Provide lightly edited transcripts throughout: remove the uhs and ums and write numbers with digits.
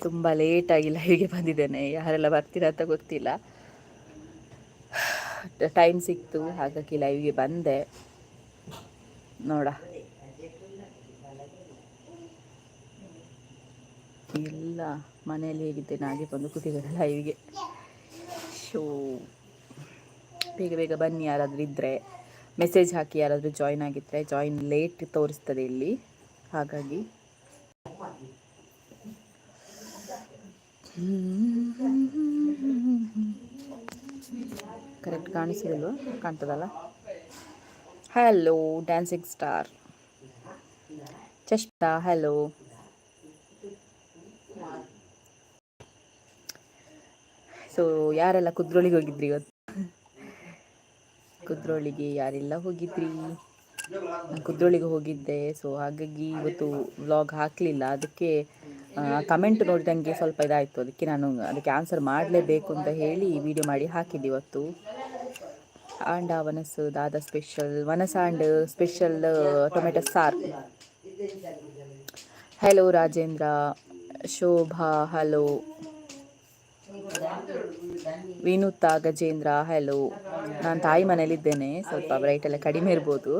ತುಂಬ ಲೇಟಾಗಿ ಲೈವ್ಗೆ ಬಂದಿದ್ದೇನೆ. ಯಾರೆಲ್ಲ ಬರ್ತೀರಾ ಅಂತ ಗೊತ್ತಿಲ್ಲ, ಟೈಮ್ ಸಿಕ್ತು ಹಾಗಾಗಿ ಲೈವ್ಗೆ ಬಂದೆ. ನೋಡ ಇಲ್ಲ ಮನೆಯಲ್ಲಿ ಹೇಗಿದ್ದೇನೆ ಹಾಗೆ ಬಂದು ಕೂತಿದ್ದೇನೆ ಲೈವ್ಗೆ. ಶೋ ಬೇಗ ಬೇಗ ಬನ್ನಿ, ಯಾರಾದರೂ ಇದ್ದರೆ ಮೆಸೇಜ್ ಹಾಕಿ. ಯಾರಾದರೂ ಜಾಯ್ನ್ ಆಗಿದ್ದರೆ ಜಾಯಿನ್ ಲೇಟ್ ತೋರಿಸ್ತದೆ ಇಲ್ಲಿ, ಹಾಗಾಗಿ ಕರೆಕ್ಟ್ ಕಾಣಿಸೋದಿಲ್ವ? ಕಾಣ್ತದಲ್ಲ. ಹಲೋ ಡ್ಯಾನ್ಸಿಂಗ್ ಸ್ಟಾರ್ ಚಶ್ಮಾ, ಹಲೋ. ಸೊ ಯಾರೆಲ್ಲ ಕುದ್ರೋಳಿಗೆ ಹೋಗಿದ್ರಿ ಇವತ್ತು? ಕುದ್ರೋಳಿಗೆ ಯಾರೆಲ್ಲ ಹೋಗಿದ್ರಿ? ನಾನು ಕುದ್ರೋಳಿಗೆ ಹೋಗಿದ್ದೆ. ಸೊ ಹಾಗಾಗಿ ಇವತ್ತು ವ್ಲಾಗ್ ಹಾಕಲಿಲ್ಲ. ಅದಕ್ಕೆ ಕಮೆಂಟ್ ನೋಡಿದಂಗೆ ಸ್ವಲ್ಪ ಇದಾಯಿತು, ಅದಕ್ಕೆ ನಾನು ಅದಕ್ಕೆ ಆನ್ಸರ್ ಮಾಡಲೇಬೇಕು ಅಂತ ಹೇಳಿ ವಿಡಿಯೋ ಮಾಡಿ ಹಾಕಿದ್ದೆ ಇವತ್ತು. ಆಂಡ ವನಸು ದಾದ ಸ್ಪೆಷಲ್ ವನಸ ಆ್ಯಂಡ್ ಸ್ಪೆಷಲ್ ಟೊಮೆಟೊ ಸಾರು. Hello Rajendra, Shobha, hello Vinutha, Gajendra, hello. ನಾನು ತಾಯಿ ಮನೇಲಿದ್ದೇನೆ, ಸ್ವಲ್ಪ ಬ್ರೈಟ್ ಎಲ್ಲ ಕಡಿಮೆ ಇರ್ಬೋದು,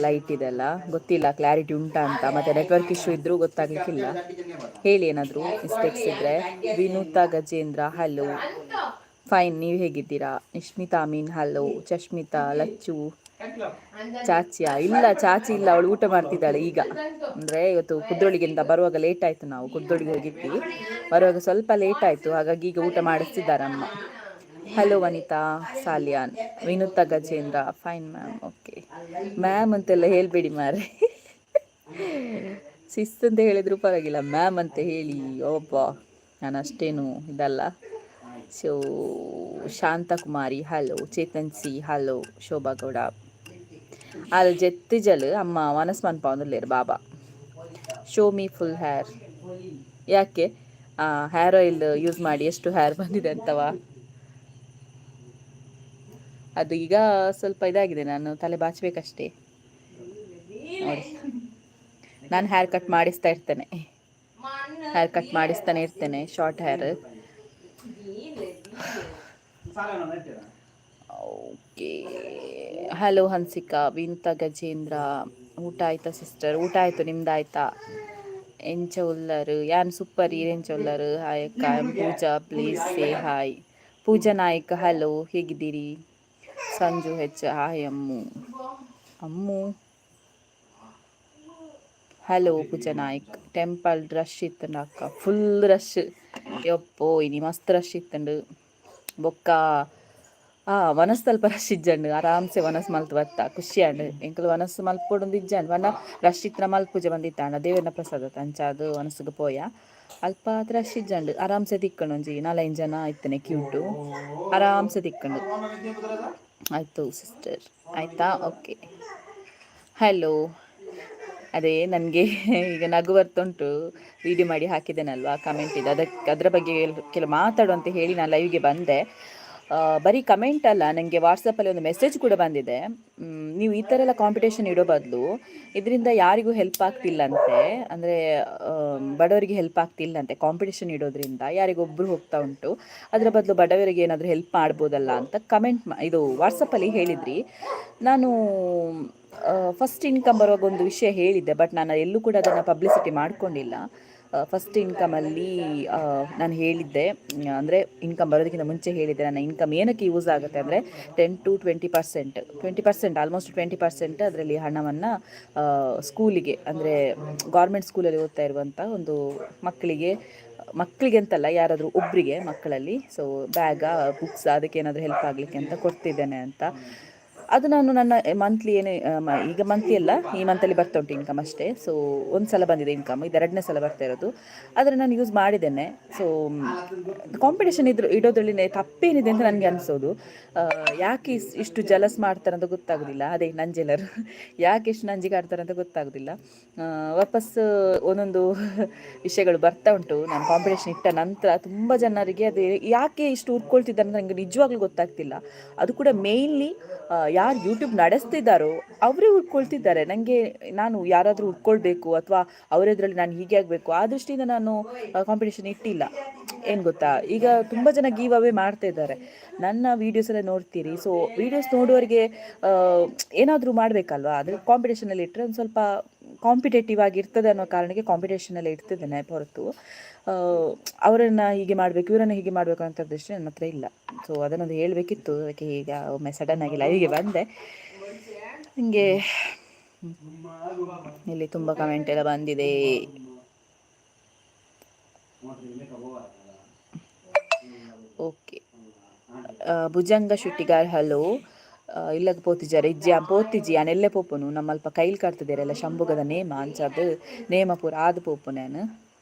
ಲೈಟ್ ಇದೆಲ್ಲ ಗೊತ್ತಿಲ್ಲ ಕ್ಲಾರಿಟಿ ಉಂಟಾ ಅಂತ. ಮತ್ತು ನೆಟ್ವರ್ಕ್ ಇಶ್ಯೂ ಇದ್ದರೂ ಗೊತ್ತಾಗಲಿಕ್ಕಿಲ್ಲ, ಹೇಳಿ ಏನಾದರೂ ಮಿಸ್ಟೇಕ್ಸ್ ಇದ್ದರೆ. ವಿನುತಾ, ಗಜೇಂದ್ರ, ಹಲೋ. ಫೈನ್, ನೀವು ಹೇಗಿದ್ದೀರಾ? ನಿಶ್ಮಿತಾ ಮೀನ್, ಹಲೋ. ಚಶ್ಮಿತಾ, ಲಚ್ಚು, ಚಾಚಿಯಾ? ಇಲ್ಲ ಚಾಚಿ ಇಲ್ಲ, ಅವಳು ಊಟ ಮಾಡ್ತಿದ್ದಾಳೆ ಈಗ. ಅಂದರೆ ಇವತ್ತು ಕುದ್ರೋಳಿಗಿಂತ ಬರುವಾಗ ಲೇಟ್ ಆಯಿತು, ನಾವು ಕುದ್ರೋಳಿಗೆ ಹೋಗಿದ್ವಿ, ಬರುವಾಗ ಸ್ವಲ್ಪ ಲೇಟ್ ಆಯಿತು, ಹಾಗಾಗಿ ಈಗ ಊಟ ಮಾಡಿಸ್ತಿದ್ದಾರೆ ಅಮ್ಮ. Hello Vanitha, Saliyan, Vinutha, Gajendra, fine ma'am, okay. Ma'am ಅಂತೆಲ್ಲ ಹೇಳಬೇಡಿ ಮಾರೆ, ಸಿಸ್ ಅಂತ ಹೇಳಿದ್ರು ಪರವಾಗಿಲ್ಲ, ಮ್ಯಾಮ್ ಅಂತ ಹೇಳಿ. ಒಬ್ಬ ನಾನು ಅಷ್ಟೇನು ಇದಲ್ಲ. So Shanthakumari, hello. Chethan C, hello. Shobha Gowda, ಅಲ್ಲಿ ಜೆತ್ತಿಜಲ್ ಅಮ್ಮ ಮನಸ್ ಮನ್ಪಾವಂದಿಲ್ಲೇರು ಬಾಬಾ. Show me full hair. ಯಾಕೆ ಹೇರ್ ಆಯಿಲ್ ಯೂಸ್ ಮಾಡಿ ಎಷ್ಟು ಹೇರ್ ಬಂದಿದೆ ಅಂತವಾ? ಅದು ಈಗ ಸ್ವಲ್ಪ ಇದಾಗಿದೆ, ನಾನು ತಲೆ ಬಾಚಬೇಕಷ್ಟೇ ನೋಡಿ. ನಾನು ಹೇರ್ ಕಟ್ ಮಾಡಿಸ್ತಾ ಇರ್ತೇನೆ, ಹೇರ್ ಕಟ್ ಮಾಡಿಸ್ತಾನೆ ಇರ್ತೇನೆ, short hair. Okay. Hello Hansika, Vinutha, Gajendra, ಊಟ ಆಯ್ತಾ ಸಿಸ್ಟರ್? ಊಟ ಆಯಿತು, ನಿಮ್ದು ಆಯ್ತಾ? ಎಂಚ ಉಲ್ಲರು ಯಾನ್ ಸೂಪರ್ ಎಂಚ ಉಲ್ಲರು. ಹಾಯ್ ಅಕ್ಕ, Pooja, please say hi. Pooja Naik, hello, ಹೇಗಿದ್ದೀರಿ? ಸಂಜು ಹೆಚ್ಚ, hi Ammu. Ammu hello. Pooja Naik, temple rush ಇತ್ತು ಅಕ್ಕ, ಫುಲ್ ರಶ್ ಯಪ್ಪೋ, ಇನಿ ಮಸ್ತ್ ರಶ್ ಇತ್ತಂಡು. ಬೊಕ್ಕ ವನಸ್ ತಲ್ಪ ರಶ್ ಇಜ್ಜಂಡು, ಆರಾಮ್ಸೆ ವನಸ್ ಮಲ್ತು ಬತ್ತ ಖುಷಿ ಅಂಡು. ಎಂಕಲ್ ವನಸ್ ಮಲ್ಪೊಡೊಂದು ಇಜ್ಜಂಡು ವನ ರಶ್ ಇತ್ತಿನ ಮಲ್ಪುಜೆ ಬಂದಿತ್ತಾಂಡ ದೇವೆರ್ನ ಪ್ರಸಾದ ತಂಚ ಅದು ವನಸ್ಗೆ ಪೋಯ ಅಲ್ಪ ರಶ್ ಇಜ್ಜಂಡು. ಆರಾಮ್ಸೆ ತಿಕ್ಕಂಡು ಒಂಜಿ 4-5 ಜನ ಇತ್ತನೆ ಕ್ಯೂಟು, ಆರಾಮ್ಸೆ ತಿಕ್ಕಂಡು. ಆಯಿತು ಸಿಸ್ಟರ್, ಆಯಿತಾ? ಓಕೆ. ಹಲೋ. ಅದೇ ನನಗೆ ಈಗ ನಗು ಬರ್ತುಂಟು, ವಿಡಿಯೋ ಮಾಡಿ ಹಾಕಿದ್ದೇನಲ್ವಾ, ಕಮೆಂಟ್ ಇದೆ ಅದರ ಬಗ್ಗೆ ಕೆಲವು ಮಾತಾಡು ಅಂತ ಹೇಳಿ ನಾನು ಲೈವ್ಗೆ ಬಂದೆ. ಬರೀ ಕಮೆಂಟ್ ಅಲ್ಲ, ನನಗೆ ವಾಟ್ಸಪ್ಪಲ್ಲಿ ಒಂದು ಮೆಸೇಜ್ ಕೂಡ ಬಂದಿದೆ. ನೀವು ಈ ಥರ ಎಲ್ಲ ಕಾಂಪಿಟೇಷನ್ ಇಡೋ ಬದಲು ಇದರಿಂದ ಯಾರಿಗೂ ಹೆಲ್ಪ್ ಆಗ್ತಿಲ್ಲಂತೆ, ಅಂದರೆ ಬಡವರಿಗೆ ಹೆಲ್ಪ್ ಆಗ್ತಿಲ್ಲಂತೆ. ಕಾಂಪಿಟೇಷನ್ ಇಡೋದ್ರಿಂದ ಯಾರಿಗೊಬ್ಬರು ಹೋಗ್ತಾ ಉಂಟು, ಅದರ ಬದಲು ಬಡವರಿಗೆ ಏನಾದರೂ ಹೆಲ್ಪ್ ಮಾಡ್ಬೋದಲ್ಲ ಅಂತ ಕಮೆಂಟ್ ಇದು ವಾಟ್ಸಪ್ಪಲ್ಲಿ ಹೇಳಿದ್ರಿ. ನಾನು ಫಸ್ಟ್ ಇನ್ಕಮ್ ಬರುವಾಗ ಒಂದು ವಿಷಯ ಹೇಳಿದ್ದೆ, ಬಟ್ ನಾನು ಎಲ್ಲೂ ಕೂಡ ಅದನ್ನು ಪಬ್ಲಿಸಿಟಿ ಮಾಡ್ಕೊಂಡಿಲ್ಲ. ಫಸ್ಟ್ ಇನ್ಕಮಲ್ಲಿ ನಾನು ಹೇಳಿದ್ದೆ, ಅಂದರೆ ಇನ್ಕಮ್ ಬರೋದಕ್ಕಿಂತ ಮುಂಚೆ ಹೇಳಿದ್ದೆ, ನನ್ನ ಇನ್ಕಮ್ ಏನಕ್ಕೆ ಯೂಸ್ ಆಗುತ್ತೆ ಅಂದರೆ 10-20%, ಆಲ್ಮೋಸ್ಟ್ 20% ಅದರಲ್ಲಿ ಹಣವನ್ನು ಸ್ಕೂಲಿಗೆ, ಅಂದರೆ ಗೌರ್ಮೆಂಟ್ ಸ್ಕೂಲಲ್ಲಿ ಓದ್ತಾ ಇರುವಂಥ ಒಂದು ಮಕ್ಕಳಿಗೆ ಅಂತಲ್ಲ, ಯಾರಾದರೂ ಒಬ್ಬರಿಗೆ ಮಕ್ಕಳಲ್ಲಿ, ಸೊ ಬ್ಯಾಗ, ಬುಕ್ಸ್, ಅದಕ್ಕೆ ಏನಾದರೂ ಹೆಲ್ಪ್ ಆಗಲಿಕ್ಕೆ ಅಂತ ಕೊಡ್ತಿದ್ದೇನೆ ಅಂತ. ಅದು ನಾನು ನನ್ನ ಮಂತ್ಲಿ ಈಗ ಮಂತ್ಲಿ ಅಲ್ಲ, ಈ ಮಂತಲ್ಲಿ ಬರ್ತಾ ಉಂಟು ಇನ್ಕಮ್ ಅಷ್ಟೇ. ಸೊ ಒಂದು ಸಲ ಬಂದಿದೆ ಇನ್ಕಮ್, ಇದು 2ನೇ ಸಲ ಬರ್ತಾ ಇರೋದು. ಆದರೆ ನಾನು ಯೂಸ್ ಮಾಡಿದ್ದೇನೆ. ಸೊ ಕಾಂಪಿಟೇಷನ್ ಇಡೋದ್ರಲ್ಲಿ ತಪ್ಪೇನಿದೆ ಅಂತ ನನಗೆ ಅನಿಸೋದು. ಯಾಕೆ ಇಷ್ಟು ಜಲಸ್ ಮಾಡ್ತಾರೆ ಅಂತ ಗೊತ್ತಾಗೋದಿಲ್ಲ. ಅದೇ ನಂಜೆಲ್ಲರು ಯಾಕೆ ಇಷ್ಟು ನಂಜಿಗೆ ಆಡ್ತಾರೆ ಅಂತ ಗೊತ್ತಾಗೋದಿಲ್ಲ. ವಾಪಸ್ ಒಂದೊಂದು ವಿಷಯಗಳು ಬರ್ತಾ ಉಂಟು. ನಾನು ಕಾಂಪಿಟೇಷನ್ ಇಟ್ಟ ನಂತರ ತುಂಬ ಜನರಿಗೆ ಅದು ಯಾಕೆ ಇಷ್ಟು ಉಟ್ಕೊಳ್ತಿದ್ದಾರೆ ಅಂತ ನನಗೆ ನಿಜವಾಗ್ಲೂ ಗೊತ್ತಾಗ್ತಿಲ್ಲ. ಅದು ಕೂಡ ಮೇಯ್ನ್ಲಿ ಯಾರು ಯೂಟ್ಯೂಬ್ ನಡೆಸ್ತಿದ್ದಾರೋ ಅವರೇ ಉಟ್ಕೊಳ್ತಿದ್ದಾರೆ. ನನಗೆ ನಾನು ಯಾರಾದರೂ ಉಟ್ಕೊಳ್ಬೇಕು ಅಥವಾ ಅವರೆದ್ರಲ್ಲಿ ನಾನು ಹೀಗೆ ಆಗಬೇಕು ಆ ದೃಷ್ಟಿಯಿಂದ ನಾನು ಕಾಂಪಿಟೇಷನ್ ಇಟ್ಟಿಲ್ಲ. ಏನು ಗೊತ್ತಾ, ಈಗ ತುಂಬ ಜನ ಗೀವ್ ಅವೇ ಮಾಡ್ತಾ ಇದ್ದಾರೆ. ನನ್ನ ವೀಡಿಯೋಸ್ ಎಲ್ಲ ನೋಡ್ತೀರಿ, ಸೊ ವೀಡಿಯೋಸ್ ನೋಡುವವರಿಗೆ ಏನಾದರೂ ಮಾಡಬೇಕಲ್ವಾ, ಅದು ಕಾಂಪಿಟೇಷನಲ್ಲಿ ಇಟ್ಟರೆ ಒಂದು ಸ್ವಲ್ಪ ಕಾಂಪಿಟೇಟಿವ್ ಆಗಿರ್ತದೆ ಅನ್ನೋ ಕಾರಣಕ್ಕೆ ಕಾಂಪಿಟೇಷನಲ್ಲಿ ಇಡ್ತಿದ್ದೇನೆ ಹೊರತು ಅವರನ್ನು ಹೀಗೆ ಮಾಡಬೇಕು ಇವರನ್ನು ಹೀಗೆ ಮಾಡಬೇಕು ಅಂತ ದೃಷ್ಟಿ ನನ್ನ ಹತ್ರ ಇಲ್ಲ. ಸೊ ಅದನ್ನೊಂದು ಹೇಳಬೇಕಿತ್ತು, ಅದಕ್ಕೆ ಈಗ ಒಮ್ಮೆ ಸಡನ್ನಾಗಿ ಲೈವ್ಗೆ ಬಂದೆ. ಹಿಂಗೆ ಇಲ್ಲಿ ತುಂಬ ಕಮೆಂಟ್ ಎಲ್ಲ ಬಂದಿದೆ. ಓಕೆ, ಭುಜಂಗ ಶುಟ್ಟಿಗಾರ್ ಹಲೋ, ಇಲ್ಲದ ಪೋತಿಜಾರ ಇಜ್ಜಿ ಪೋತಿಜಿ ಅನೆಲ್ಲೇ ಪೋಪುನು ನಮ್ಮಲ್ಪ ಕೈಲಿ ಕಟ್ತಿದ್ದೀರಲ್ಲ ಶಂಭುಗದ ನೇಮ ಅಂಚದು ನೇಮ ಪೂರ ಆದ ಪೋಪು ನಾನು.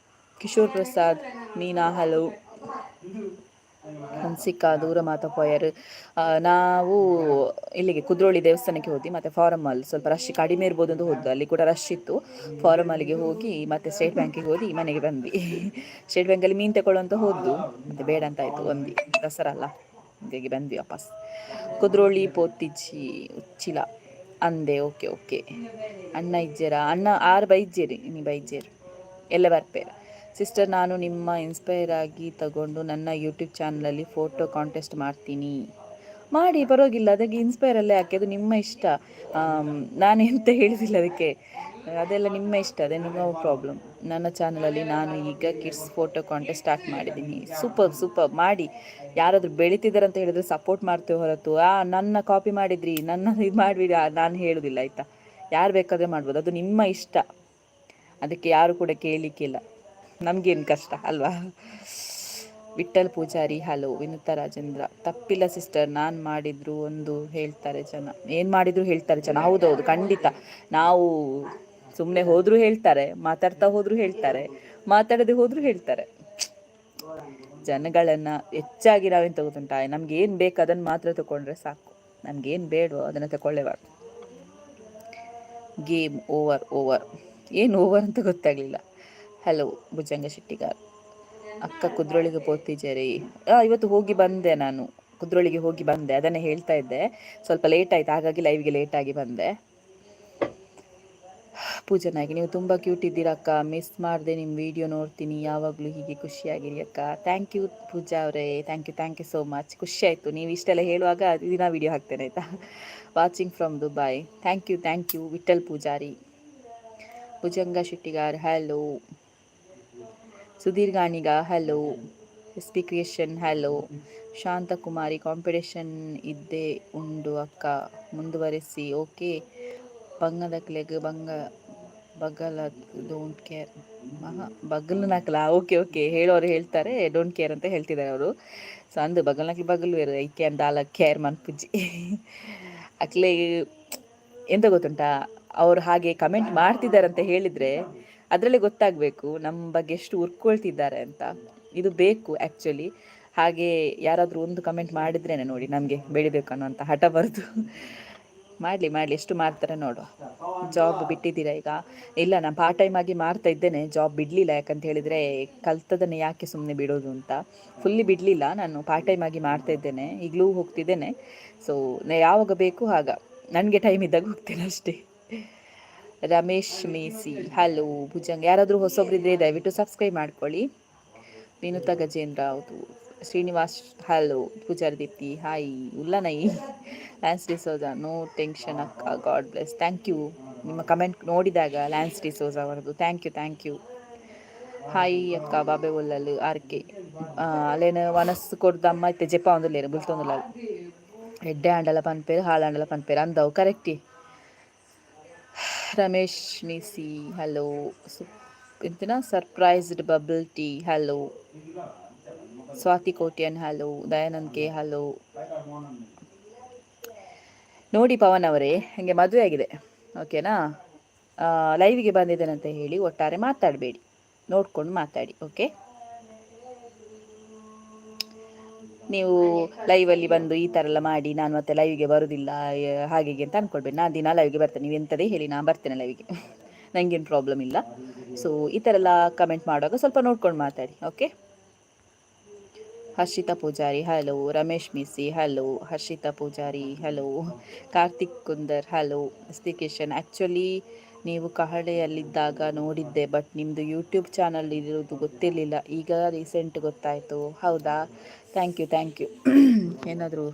ಕಿಶೋರ್ ಪ್ರಸಾದ್ ಮೀನಾ ಹಲೋ, ಹನ್ಸಿಕಾ ದೂರ ಮಾತಾಪೋಯರು. ನಾವು ಇಲ್ಲಿಗೆ ಕುದ್ರೋಳಿ ದೇವಸ್ಥಾನಕ್ಕೆ ಹೋದ್ವಿ, ಮತ್ತು ಫಾರಮ್ ಮಾಲ್ ಸ್ವಲ್ಪ ರಶ್ ಕಡಿಮೆ ಇರ್ಬೋದು ಅಂತ ಹೋದ್ದು, ಅಲ್ಲಿ ಕೂಡ ರಶ್ ಇತ್ತು. ಫಾರಮ್ ಮಾಲಿಗೆ ಹೋಗಿ ಮತ್ತೆ ಸ್ಟೇಟ್ ಬ್ಯಾಂಕಿಗೆ ಹೋಗಿ ಮನೆಗೆ ಬಂದ್ವಿ. ಸ್ಟೇಟ್ ಬ್ಯಾಂಕಲ್ಲಿ ಮೀನು ತಗೊಳ್ಳೋ ಅಂತ ಹೋದ್ದು, ಮತ್ತು ಬೇಡ ಅಂತ ಆಯಿತು, ಒಂದು ದಸರಾ ಅಲ್ಲ ಹೀಗಾಗಿ ಬಂದ್ವಿ ವಾಪಸ್. ಕುದ್ರೋಳಿ ಪೋತಿಜಿ ಉಚ್ಚಿಲ ಅಂದೆ. ಓಕೆ ಓಕೆ, ಅಣ್ಣ ಇಜ್ಜೇರ ಅಣ್ಣ ಆರು ಬೈಜ್ಜೇರಿ ನೀ ಬೈಜ್ಜೇರಿ ಎಲ್ಲ ಬರ್ಪೇರ. ಸಿಸ್ಟರ್, ನಾನು ನಿಮ್ಮ ಇನ್ಸ್ಪೈರ್ ಆಗಿ ತಗೊಂಡು ನನ್ನ ಯೂಟ್ಯೂಬ್ ಚಾನಲಲ್ಲಿ ಫೋಟೋ ಕಾಂಟೆಸ್ಟ್ ಮಾಡ್ತೀನಿ. ಮಾಡಿ, ಪರವಾಗಿಲ್ಲ, ಅದಕ್ಕೆ ಇನ್ಸ್ಪೈರಲ್ಲೇ ಹಾಕಿ, ಅದು ನಿಮ್ಮ ಇಷ್ಟ. ನಾನೆಂತ ಹೇಳಿದಿಲ್ಲ ಅದಕ್ಕೆ, ಅದೆಲ್ಲ ನಿಮ್ಮ ಇಷ್ಟ, ಅದೇ ನಿಮ್ಮ ಪ್ರಾಬ್ಲಮ್. ನನ್ನ ಚಾನಲಲ್ಲಿ ನಾನು ಈಗ ಕಿಡ್ಸ್ ಫೋಟೋ ಕಾಂಟೆಸ್ಟ್ ಸ್ಟಾರ್ಟ್ ಮಾಡಿದ್ದೀನಿ. ಸೂಪರ್ ಸೂಪರ್, ಮಾಡಿ. ಯಾರಾದರೂ ಬೆಳೀತಿದ್ದಾರೆ ಅಂತ ಹೇಳಿದ್ರೆ ಸಪೋರ್ಟ್ ಮಾಡ್ತೇವೆ ಹೊರತು ನನ್ನ ಕಾಪಿ ಮಾಡಿದ್ರಿ, ನನ್ನ ಇದು ಮಾಡಿಬಿಡಿ ನಾನು ಹೇಳೋದಿಲ್ಲ, ಆಯಿತಾ. ಯಾರು ಬೇಕಾದರೆ ಮಾಡ್ಬೋದು, ಅದು ನಿಮ್ಮ ಇಷ್ಟ, ಅದಕ್ಕೆ ಯಾರು ಕೂಡ ಕೇಳಲಿಕ್ಕಿಲ್ಲ. ನಮಗೇನು ಕಷ್ಟ ಅಲ್ವಾ. ವಿಠಲ್ ಪೂಜಾರಿ ಹಲೋ, ವಿನುತಾ ರಾಜೇಂದ್ರ ತಪ್ಪಿಲ್ಲ ಸಿಸ್ಟರ್, ನಾನು ಮಾಡಿದ್ರು ಒಂದು ಹೇಳ್ತಾರೆ ಜನ, ಏನು ಮಾಡಿದ್ರು ಹೇಳ್ತಾರೆ ಜನ. ಹೌದೌದು, ಖಂಡಿತ. ನಾವು ಸುಮ್ಮನೆ ಹೋದರೂ ಹೇಳ್ತಾರೆ, ಮಾತಾಡ್ತಾ ಹೋದರೂ ಹೇಳ್ತಾರೆ, ಮಾತಾಡದೆ ಹೋದರೂ ಹೇಳ್ತಾರೆ. ಜನಗಳನ್ನು ಹೆಚ್ಚಾಗಿ ನಾವೇನು ತಗೋತುಂಟ, ನಮ್ಗೇನು ಬೇಕು ಅದನ್ನು ಮಾತ್ರ ತಗೊಂಡ್ರೆ ಸಾಕು, ನಮಗೇನು ಬೇಡವೋ ಅದನ್ನು ತಗೊಳ್ಳೇಬಾರ್ದು. ಗೇಮ್ ಓವರ್ ಏನು ಓವರ್ ಅಂತ ಗೊತ್ತಾಗಲಿಲ್ಲ. ಹಲೋ ಭುಜಂಗ ಶೆಟ್ಟಿಗಾರ್, ಅಕ್ಕ ಕುದ್ರೋಳಿಗೆ ಪೋತಿಜೇರಿ. ಇವತ್ತು ಹೋಗಿ ಬಂದೆ, ನಾನು ಕುದ್ರೋಳಿಗೆ ಹೋಗಿ ಬಂದೆ, ಅದನ್ನೇ ಹೇಳ್ತಾ ಇದ್ದೆ. ಸ್ವಲ್ಪ ಲೇಟ್ ಆಯಿತು, ಹಾಗಾಗಿ ಲೈವ್ಗೆ ಲೇಟಾಗಿ ಬಂದೆ. ಪೂಜಾ ನಾಯ್ಕ, ನೀವು ತುಂಬ ಕ್ಯೂಟ್ ಇದ್ದೀರಾ ಅಕ್ಕ, ಮಿಸ್ ಮಾಡಿದೆ ನಿಮ್ಮ ವಿಡಿಯೋ ನೋಡ್ತೀನಿ, ಯಾವಾಗಲೂ ಹೀಗೆ ಖುಷಿಯಾಗಿರಿ ಅಕ್ಕ. ಥ್ಯಾಂಕ್ ಯು ಪೂಜಾ ಅವರೇ, ಥ್ಯಾಂಕ್ ಯು ಸೋ ಮಚ್. ಖುಷಿ ಆಯಿತು ನೀವು ಇಷ್ಟೆಲ್ಲ ಹೇಳುವಾಗ, ದಿನ ವಿಡಿಯೋ ಹಾಕ್ತೇನೆ ಆಯಿತಾ. Watching from Dubai, thank you Vittal Poojary. Bhujanga Shettigar hello, Sudhir Ganiga hello, S P creation hello, Shanthakumari competition ಇದ್ದೇ ಉಂಡು ಅಕ್ಕ, ಮುಂದುವರಿಸಿ. ಓಕೆ, ಬಂಗದಕ್ಲೆಗ್ ಬಗಲ ಡೋಂಟ್ ಕೇರ್ ಬಗಲ್ ನಕ್ಲ. ಓಕೆ, ಹೇಳೋರು ಹೇಳ್ತಾರೆ ಡೋಂಟ್ ಕೇರ್ ಅಂತ ಹೇಳ್ತಿದ್ದಾರೆ ಅವರು. ಸೊ ಅಂದು ಬಗಲ್ ನಕ್ಲಿ ಬಗಲ್ ಬೇರೆ ಐಕೆ ಅಂದ ಅಲ್ಲ ಕೇರ್ ಮನ್ಪುಜ್ಜಿ ಅಕ್ಲೆ. ಎಂತ ಗೊತ್ತುಂಟಾ, ಅವ್ರು ಹಾಗೆ ಕಮೆಂಟ್ ಮಾಡ್ತಿದ್ದಾರೆ ಅಂತ ಹೇಳಿದರೆ ಅದರಲ್ಲೇ ಗೊತ್ತಾಗಬೇಕು ನಮ್ಮ ಬಗ್ಗೆ ಎಷ್ಟು ಉರ್ಕೊಳ್ತಿದ್ದಾರೆ ಅಂತ. ಇದು ಬೇಕು ಆ್ಯಕ್ಚುಲಿ. ಹಾಗೆ ಯಾರಾದರೂ ಒಂದು ಕಮೆಂಟ್ ಮಾಡಿದ್ರೇ ನೋಡಿ ನಮಗೆ ಬೆಳಿಬೇಕು ಅನ್ನೋಂಥ ಹಠ ಬರೋದು. ಮಾಡಲಿ ಎಷ್ಟು ಮಾಡ್ತಾರೆ ನೋಡು. ಜಾಬ್ ಬಿಟ್ಟಿದ್ದೀರಾ ಈಗ? ಇಲ್ಲ, ನಾನು ಪಾರ್ಟ್ ಟೈಮ್ ಆಗಿ ಮಾಡ್ತಾ ಇದ್ದೇನೆ, ಜಾಬ್ ಬಿಡಲಿಲ್ಲ. ಯಾಕಂತ ಹೇಳಿದರೆ ಕಲ್ತದನ್ನು ಯಾಕೆ ಸುಮ್ಮನೆ ಬಿಡೋದು ಅಂತ. ಫುಲ್ಲಿ ಬಿಡಲಿಲ್ಲ, ನಾನು ಪಾರ್ಟ್ ಟೈಮ್ ಆಗಿ ಮಾಡ್ತಾ ಇದ್ದೇನೆ, ಈಗಲೂ ಹೋಗ್ತಿದ್ದೇನೆ. ಸೊ ಯಾವಾಗ ಬೇಕು ಆಗ ನನಗೆ ಟೈಮ್ ಇದ್ದಾಗ ಹೋಗ್ತೇನೆ ಅಷ್ಟೇ. ರಮೇಶ್ ಮೇಸಿ ಹಲೋ, ಭುಜಂಗ. ಯಾರಾದರೂ ಹೊಸೊಬ್ಬರಿದ್ರೆ ದಯವಿಟ್ಟು ಸಬ್ಸ್ಕ್ರೈಬ್ ಮಾಡ್ಕೊಳ್ಳಿ. ವಿನುತಾ ಗಜೇಂದ್ರ ಹೌದು. ಶ್ರೀನಿವಾಸ್ ಹಲೋ, ಪೂಜಾರಿ ದೀಪ್ತಿ ಹಾಯ್, ಉಲ್ಲನೈ ಲ್ಯಾನ್ಸ್ ಡಿಸೋಜಾ ನೋ ಟೆನ್ಷನ್ ಅಕ್ಕ, ಗಾಡ್ ಬ್ಲೆಸ್. ಥ್ಯಾಂಕ್ ಯು, ನಿಮ್ಮ ಕಮೆಂಟ್ ನೋಡಿದಾಗ ಲ್ಯಾನ್ಸ್ ಡಿಸೋಜಾ ಅವರದು ಥ್ಯಾಂಕ್ ಯು. ಹಾಯ್ ಅಕ್ಕ, ಬಾಬೆ ಒಲ್ಲಲು ಆರ್ಕೆ ಅಲ್ಲೇನು ವನಸ್ಸು ಕೊಡ್ದಮ್ಮ ಇತ್ತೆ ಜೆಪ್ಪ ಒಂದಿಲ್ಲೇನು ಬುಲ್ತೊಂದಿಲ್ಲ. ಎಡ್ಡೆ ಆಂಡಲ ಪನ್ಪೇರು ಹಾಳಾಂಡಲ ಪನ್ಪೇರು ಅಂದವು ಕರೆಕ್ಟಿ. ರಮೇಶ್ ಮಿಸಿ ಹಲೋ, ಇಂತಿನ surprised bubble tea hello, Swathi Kotian hello, Dayanand K hello. ನೋಡಿ ಪವನ್ ಅವರೇ, ಹಾಗೆ ಮದುವೆ ಆಗಿದೆ ಓಕೆನಾ. ಲೈವಿಗೆ ಬಂದಿದ್ದೇನಂತ ಹೇಳಿ ಒಟ್ಟಾರೆ ಮಾತಾಡಬೇಡಿ, ನೋಡ್ಕೊಂಡು ಮಾತಾಡಿ ಓಕೆ. ನೀವು ಲೈವಲ್ಲಿ ಬಂದು ಈ ಥರ ಎಲ್ಲ ಮಾಡಿ ನಾನು ಮತ್ತೆ ಲೈವಿಗೆ ಬರೋದಿಲ್ಲ ಹಾಗೆ ಅಂತ ಅಂದ್ಕೊಳ್ಬೇಡಿ. ನಾನು ದಿನ ಲೈವ್ಗೆ ಬರ್ತೇನೆ, ನೀವು ಎಂಥದೇ ಹೇಳಿ ನಾನು ಬರ್ತೇನೆ ಲೈವಿಗೆ, ನನಗೇನು ಪ್ರಾಬ್ಲಮ್ ಇಲ್ಲ. ಸೊ ಈ ಥರ ಎಲ್ಲ ಕಮೆಂಟ್ ಮಾಡುವಾಗ ಸ್ವಲ್ಪ ನೋಡ್ಕೊಂಡು ಮಾತಾಡಿ ಓಕೆ. ಹರ್ಷಿತಾ ಪೂಜಾರಿ ಹಲೋ, ರಮೇಶ್ ಮಿಸಿ hello, Harshitha Poojary hello, Karthik Kundar hello, Kishan. Actually ನೀವು ಕಹಳೆಯಲ್ಲಿದ್ದಾಗ ನೋಡಿದ್ದೆ, ಬಟ್ ನಿಮ್ಮದು ಯೂಟ್ಯೂಬ್ ಚಾನಲ್ ಇರೋದು ಗೊತ್ತಿರಲಿಲ್ಲ, ಈಗ ರೀಸೆಂಟ್ ಗೊತ್ತಾಯಿತು. ಹೌದಾ, ಥ್ಯಾಂಕ್ ಯು ಥ್ಯಾಂಕ್ ಯು. ಏನಾದರೂ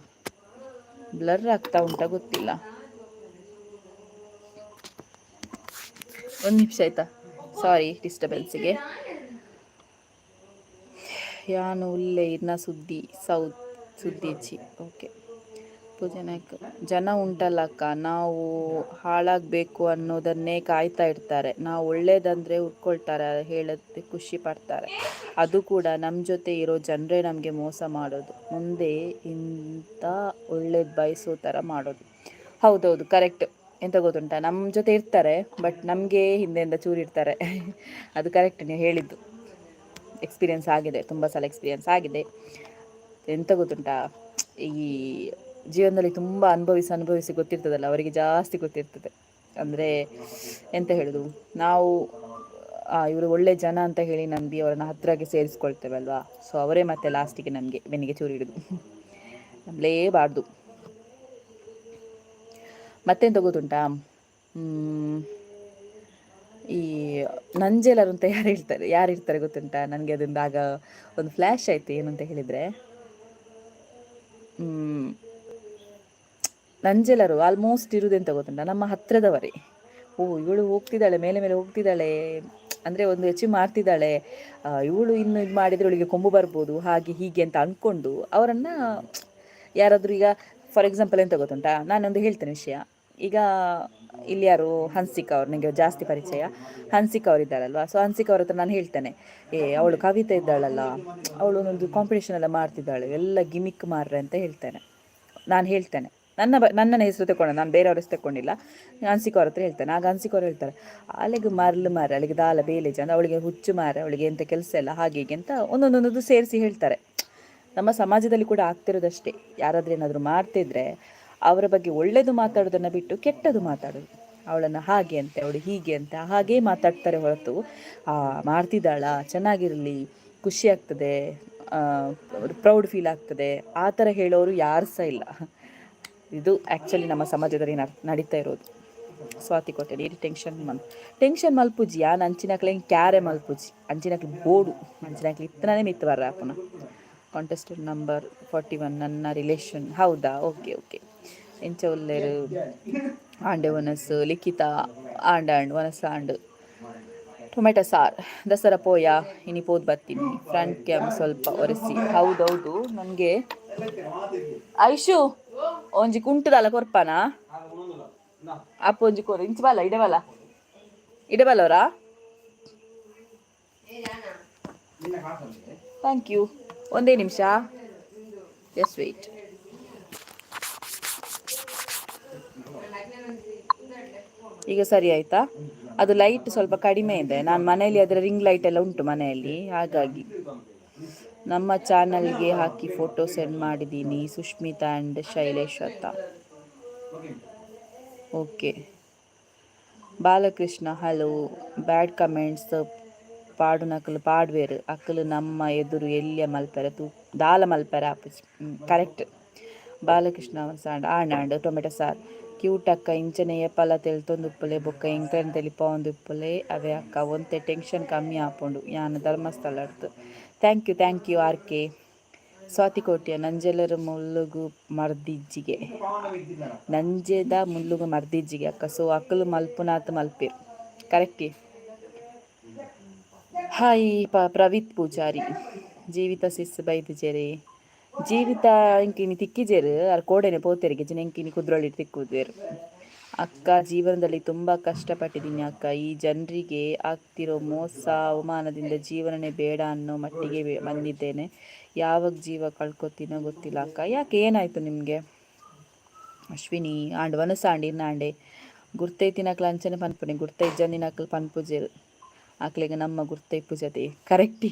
ಬ್ಲರ್ ಆಗ್ತಾ ಉಂಟಾ ಗೊತ್ತಿಲ್ಲ, ಒಂದು ನಿಮಿಷ ಆಯಿತಾ, ಸಾರಿ ಡಿಸ್ಟರ್ಬೆನ್ಸಿಗೆ. ಯಾನು ಉಲ್ಲೆ ಇರ್ನ ಸುದ್ದಿ ಸೌತ್ ಸುದ್ದಿಚ್ಚಿ. ಓಕೆ, ಪೂಜೆ ನಾಯ್ಕ. ಜನ ಉಂಟಲ್ಲಕ್ಕ, ನಾವು ಹಾಳಾಗಬೇಕು ಅನ್ನೋದನ್ನೇ ಕಾಯ್ತಾ ಇರ್ತಾರೆ. ನಾವು ಒಳ್ಳೇದಂದರೆ ಉಟ್ಕೊಳ್ತಾರೆ, ಹೇಳೋದಕ್ಕೆ ಖುಷಿ ಪಡ್ತಾರೆ. ಅದು ಕೂಡ ನಮ್ಮ ಜೊತೆ ಇರೋ ಜನರೇ ನಮಗೆ ಮೋಸ ಮಾಡೋದು, ಮುಂದೆ ಇಂಥ ಒಳ್ಳೇದು ಬಯಸೋ ಥರ ಮಾಡೋದು. ಹೌದೌದು, ಕರೆಕ್ಟ್. ಎಂತ ಗೊತ್ತುಂಟಾ, ನಮ್ಮ ಜೊತೆ ಇರ್ತಾರೆ, ಬಟ್ ನಮಗೆ ಹಿಂದೆಯಿಂದ ಚೂರಿರ್ತಾರೆ. ಅದು ಕರೆಕ್ಟ್, ನೀವು ಹೇಳಿದ್ದು ಎಕ್ಸ್ಪೀರಿಯೆನ್ಸ್ ಆಗಿದೆ, ತುಂಬ ಸಲ ಎಕ್ಸ್ಪೀರಿಯೆನ್ಸ್ ಆಗಿದೆ. ಎಂತ ಗೊತ್ತುಂಟಾ, ಈ ಜೀವನದಲ್ಲಿ ತುಂಬ ಅನುಭವಿಸಿ ಗೊತ್ತಿರ್ತದಲ್ಲ, ಅವರಿಗೆ ಜಾಸ್ತಿ ಗೊತ್ತಿರ್ತದೆ. ಅಂದರೆ ಎಂತ ಹೇಳೋದು, ನಾವು ಇವರು ಒಳ್ಳೆ ಜನ ಅಂತ ಹೇಳಿ ನಂಬಿ ಅವ್ರನ್ನ ಹತ್ತಿರಕ್ಕೆ ಸೇರಿಸ್ಕೊಳ್ತೇವಲ್ವಾ, ಸೊ ಅವರೇ ಮತ್ತೆ ಲಾಸ್ಟಿಗೆ ನಮಗೆ ಬೆನ್ನಿಗೆ ಚೂರಿ ಹಿಡಿದು ನಂಬಲೇಬಾರ್ದು. ಮತ್ತೆಂತ ಗೊತ್ತುಂಟಾ, ಈ ನಂಜೇಲರು ಅಂತ ಯಾರು ಇರ್ತಾರೆ ಗೊತ್ತುಂಟಾ, ನನಗೆ ಅದರಿಂದ ಆಗ ಒಂದು ಫ್ಲ್ಯಾಶ್ ಆಯಿತು. ಏನಂತ ಹೇಳಿದರೆ, ನಂಜೇಲರು ಆಲ್ಮೋಸ್ಟ್ ಇರುವುದೆಂತ ಗೊತ್ತುಂಟಾ, ನಮ್ಮ ಹತ್ತಿರದವರೇ. ಇವಳು ಹೋಗ್ತಿದ್ದಾಳೆ ಮೇಲೆ ಹೋಗ್ತಿದ್ದಾಳೆ, ಅಂದರೆ ಒಂದು ಅಚೀವ್ ಮಾಡ್ತಿದ್ದಾಳೆ, ಇವಳು ಇನ್ನು ಇದು ಮಾಡಿದರೆ ಇವಳಿಗೆ ಕೊಂಬು ಬರ್ಬೋದು, ಹಾಗೆ ಹೀಗೆ ಅಂತ ಅಂದ್ಕೊಂಡು ಅವರನ್ನು ಯಾರಾದರೂ, ಈಗ ಫಾರ್ ಎಕ್ಸಾಂಪಲ್ ಎಂತ ಗೊತ್ತುಂಟಾ, ನಾನೊಂದು ಹೇಳ್ತೇನೆ ವಿಷಯ. ಈಗ ಇಲ್ಲಿ ಯಾರು ಹನ್ಸಿಕಾ ಅವ್ರು, ನನಗೆ ಜಾಸ್ತಿ ಪರಿಚಯ. ಹನ್ಸಿಕಾ ಅವ್ರು ಇದ್ದಾಳಲ್ವ, ಸೊ ಹನ್ಸಿಕಾ ಅವ್ರ ಹತ್ರ ನಾನು ಹೇಳ್ತೇನೆ, ಅವಳು ಕವಿತಾ ಇದ್ದಾಳಲ್ಲ, ಅವಳು ಒಂದು ಕಾಂಪಿಟೇಷನ್ ಎಲ್ಲ ಮಾಡ್ತಿದ್ದಾಳೆ, ಎಲ್ಲ ಗಿಮಿಕ್ ಮಾರ್ರೆ ಅಂತ ಹೇಳ್ತೇನೆ. ನಾನು ಹೇಳ್ತೇನೆ, ನನ್ನ ಹೆಸರು ತಗೊಂಡು, ನಾನು ಬೇರೆಯವ್ರ ಹೆಸರು ತಗೊಂಡಿಲ್ಲ, ಹನ್ಸಿಕಾ ಅವ್ರ ಹತ್ರ ಹೇಳ್ತೇನೆ. ಆಗ ಹನ್ಸಿಕಾ ಅವ್ರು ಹೇಳ್ತಾರೆ, ಅಲ್ಲಿಗೆ ಮರ್ಲು ಮಾರ, ಅಲ್ಲಿಗೆ ದಾಲ ಬೇಲೆ ಜನ, ಅವಳಿಗೆ ಹುಚ್ಚು ಮಾರ, ಅವಳಿಗೆ ಎಂತ ಕೆಲಸ ಇಲ್ಲ, ಹಾಗೆ ಹೀಗೆ ಅಂತ ಒಂದೊಂದೊಂದು ಸೇರಿಸಿ ಹೇಳ್ತಾರೆ. ನಮ್ಮ ಸಮಾಜದಲ್ಲಿ ಕೂಡ ಆಗ್ತಿರೋದಷ್ಟೇ. ಯಾರಾದರೂ ಏನಾದರೂ ಮಾಡ್ತಿದ್ರೆ ಅವರ ಬಗ್ಗೆ ಒಳ್ಳೆಯದು ಮಾತಾಡೋದನ್ನು ಬಿಟ್ಟು ಕೆಟ್ಟದು ಮಾತಾಡೋದು, ಅವಳನ್ನು ಹಾಗೆ ಅಂತೆ, ಅವಳು ಹೀಗೆ ಅಂತ ಹಾಗೇ ಮಾತಾಡ್ತಾರೆ ಹೊರತು, ಮಾಡ್ತಿದ್ದಾಳ, ಚೆನ್ನಾಗಿರಲಿ, ಖುಷಿ ಆಗ್ತದೆ, ಪ್ರೌಡ್ ಫೀಲ್ ಆಗ್ತದೆ, ಆ ಥರ ಹೇಳೋರು ಯಾರು ಸಹ ಇಲ್ಲ. ಇದು ಆ್ಯಕ್ಚುಲಿ ನಮ್ಮ ಸಮಾಜದಲ್ಲಿ ನಡೀತಾ ಇರೋದು. ಸ್ವಾತಿ ಕೊಟ್ಟೆ ನೀರು ಟೆನ್ಷನ್ ಮಲ್ಪುಜಿ ಯಾನ್ ಅಂಚಿನಕ್ಲೆ ಕ್ಯಾರೆ ಮಲ್ಪುಜಿ, ಅಂಚಿನಕ್ಲೆ ಬೋಡು, ಅಂಚಿನಕ್ಲೆ ಇತ್ತನೇ ಮಿತ್ತು ಬರ್ರ ಪುನ. ಕಾಂಟೆಸ್ಟೆಂಟ್ ನಂಬರ್ 41 ನನ್ನ ರಿಲೇಷನ್. ಹೌದಾ, ಓಕೆ ಓಕೆ. ಎಂಚ ಉಲ್ಲೇರು ಆಂಡೆ ಒನಸು ಲಿಖಿತ ಆಂಡ್ ಒನಸ ಆಂಡ್ ಟೊಮೆಟೊ ಸಾರು ದಸರಾ ಪೋಯ ಇನಿ ಪೋದು ಬರ್ತೀನಿ. ಫ್ರಂಟ್ ಕ್ಯಾಮ್ ಸ್ವಲ್ಪ ಒರೆಸಿ. ಹೌದೌದು, ನನಗೆ ಐಶು ಒಂಜಿ ಕುಂಟುದಲ್ಲ ಕೊರ್ಪಾನ ಅಪ್ಪ ಒಂಜಿ ಕೊರು ಇಂಚು ಬಲ್ಲ ಇಡಬಲ್ಲವರಾ. ಥ್ಯಾಂಕ್ ಯು, ಒಂದೇ ನಿಮಿಷ, ಜಸ್ಟ್ ವೆಯ್ಟ್. ಈಗ ಸರಿ ಆಯ್ತಾ? ಅದು ಲೈಟ್ ಸ್ವಲ್ಪ ಕಡಿಮೆ ಇದೆ, ನಾನು ಮನೆಯಲ್ಲಿ ಅದರ ರಿಂಗ್ ಲೈಟ್ ಎಲ್ಲ ಉಂಟು ಮನೆಯಲ್ಲಿ, ಹಾಗಾಗಿ. ನಮ್ಮ ಚಾನಲ್ಗೆ ಹಾಕಿ ಫೋಟೋ ಸೆಂಡ್ ಮಾಡಿದ್ದೀನಿ, ಸುಷ್ಮಿತಾ ಆ್ಯಂಡ್ ಶೈಲೇಶ್ ಅಂತ. Okay. Balakrishna hello. Bad comments ಪಾಡು ನಕಲು ಪಾಡ್ವೇರು ಅಕ್ಕಲು ನಮ್ಮ ಎದುರು ಎಲ್ಲಿಯ ಮಲ್ಪೆರ ದಾಲ ಮಲ್ಪೆರ ಆಪುಜಿ. ಕರೆಕ್ಟ್. ಬಾಲಕೃಷ್ಣ ಸಾಂಡ್ ಆಂಡ್ ಟೊಮೆಟೊ ಸಾರು ಕ್ಯೂಟ್ ಅಕ್ಕ, ಇಂಚನೆಯ ಪಲ ತೆಳ್ತೊಂದುಪ್ಪಲೆ ಬೊಕ್ಕ ಇಂಕನ್ ತೆಲಿಪೊಂದುಪ್ಪಲೆ ಅವೇ ಅಕ್ಕ, ಒಂತೆ ಟೆನ್ಷನ್ ಕಮ್ಮಿ ಆಪುಂಡು ಯಾನು ಧರ್ಮಸ್ಥಳ ಅಡ್ತು. Thank you R K. ಸ್ವಾತಿಕೋಟ್ಯ ನಂಜೆಲರು ಮುಳ್ಳುಗು ಮರ್ದಿಜ್ಜಿಗೆ, ನಂಜೆದ ಮುಳ್ಳುಗು ಮರ್ದಿಜ್ಜಿಗೆ ಅಕ್ಕ, ಸೊ ಅಕ್ಕಲು ಮಲ್ಪುನಾತ್ ಮಲ್ಪೇರು. ಕರೆಕ್ಟಿ. ಹಾಯ್ ಪ್ರವೀತ್ ಪೂಜಾರಿ. ಜೀವಿತ ಸಿಸ್ ಬೈದಿಜೇರಿ, ಜೀವಿತ ಇಂಕಿನಿ ತಿಕ್ಕಿಜೇರು ಅರ್ ಕೋಡೆನೆ ಪೋತೆರಿಗೆ ಜನ ಇಂಕಿನಿ ಕುದ್ರೊಳ್ಳಿ ತಿಕ್ಕುದೇರು. ಅಕ್ಕ ಜೀವನದಲ್ಲಿ ತುಂಬ ಕಷ್ಟಪಟ್ಟಿದ್ದೀನಿ ಅಕ್ಕ, ಈ ಜನರಿಗೆ ಆಗ್ತಿರೋ ಮೋಸ ಅವಮಾನದಿಂದ ಜೀವನನೇ ಬೇಡ ಅನ್ನೋ ಮಟ್ಟಿಗೆ ಬಂದಿದ್ದೇನೆ, ಯಾವಾಗ ಜೀವ ಕಳ್ಕೊತೀನೋ ಗೊತ್ತಿಲ್ಲ ಅಕ್ಕ. ಯಾಕೆ, ಏನಾಯಿತು ನಿಮಗೆ? ಅಶ್ವಿನಿ ಆಂಡ್ ವನಸಾಂಡ್ ಇನ್ನಾಂಡೆ ಗುರ್ತೈ ತಿನ್ನಕ್ಲ ಅಂಚನೆ ಪನ್ಪುಣೆ, ಗುರ್ತೈ ಜನ್ನಿನಕ್ಲು ಪನ್ಪುಜೇರು ಅಕ್ಲೆಗೆ ನಮ್ಮ ಗುರ್ತೈ ಪೂಜತೆ. ಕರೆಕ್ಟಿ,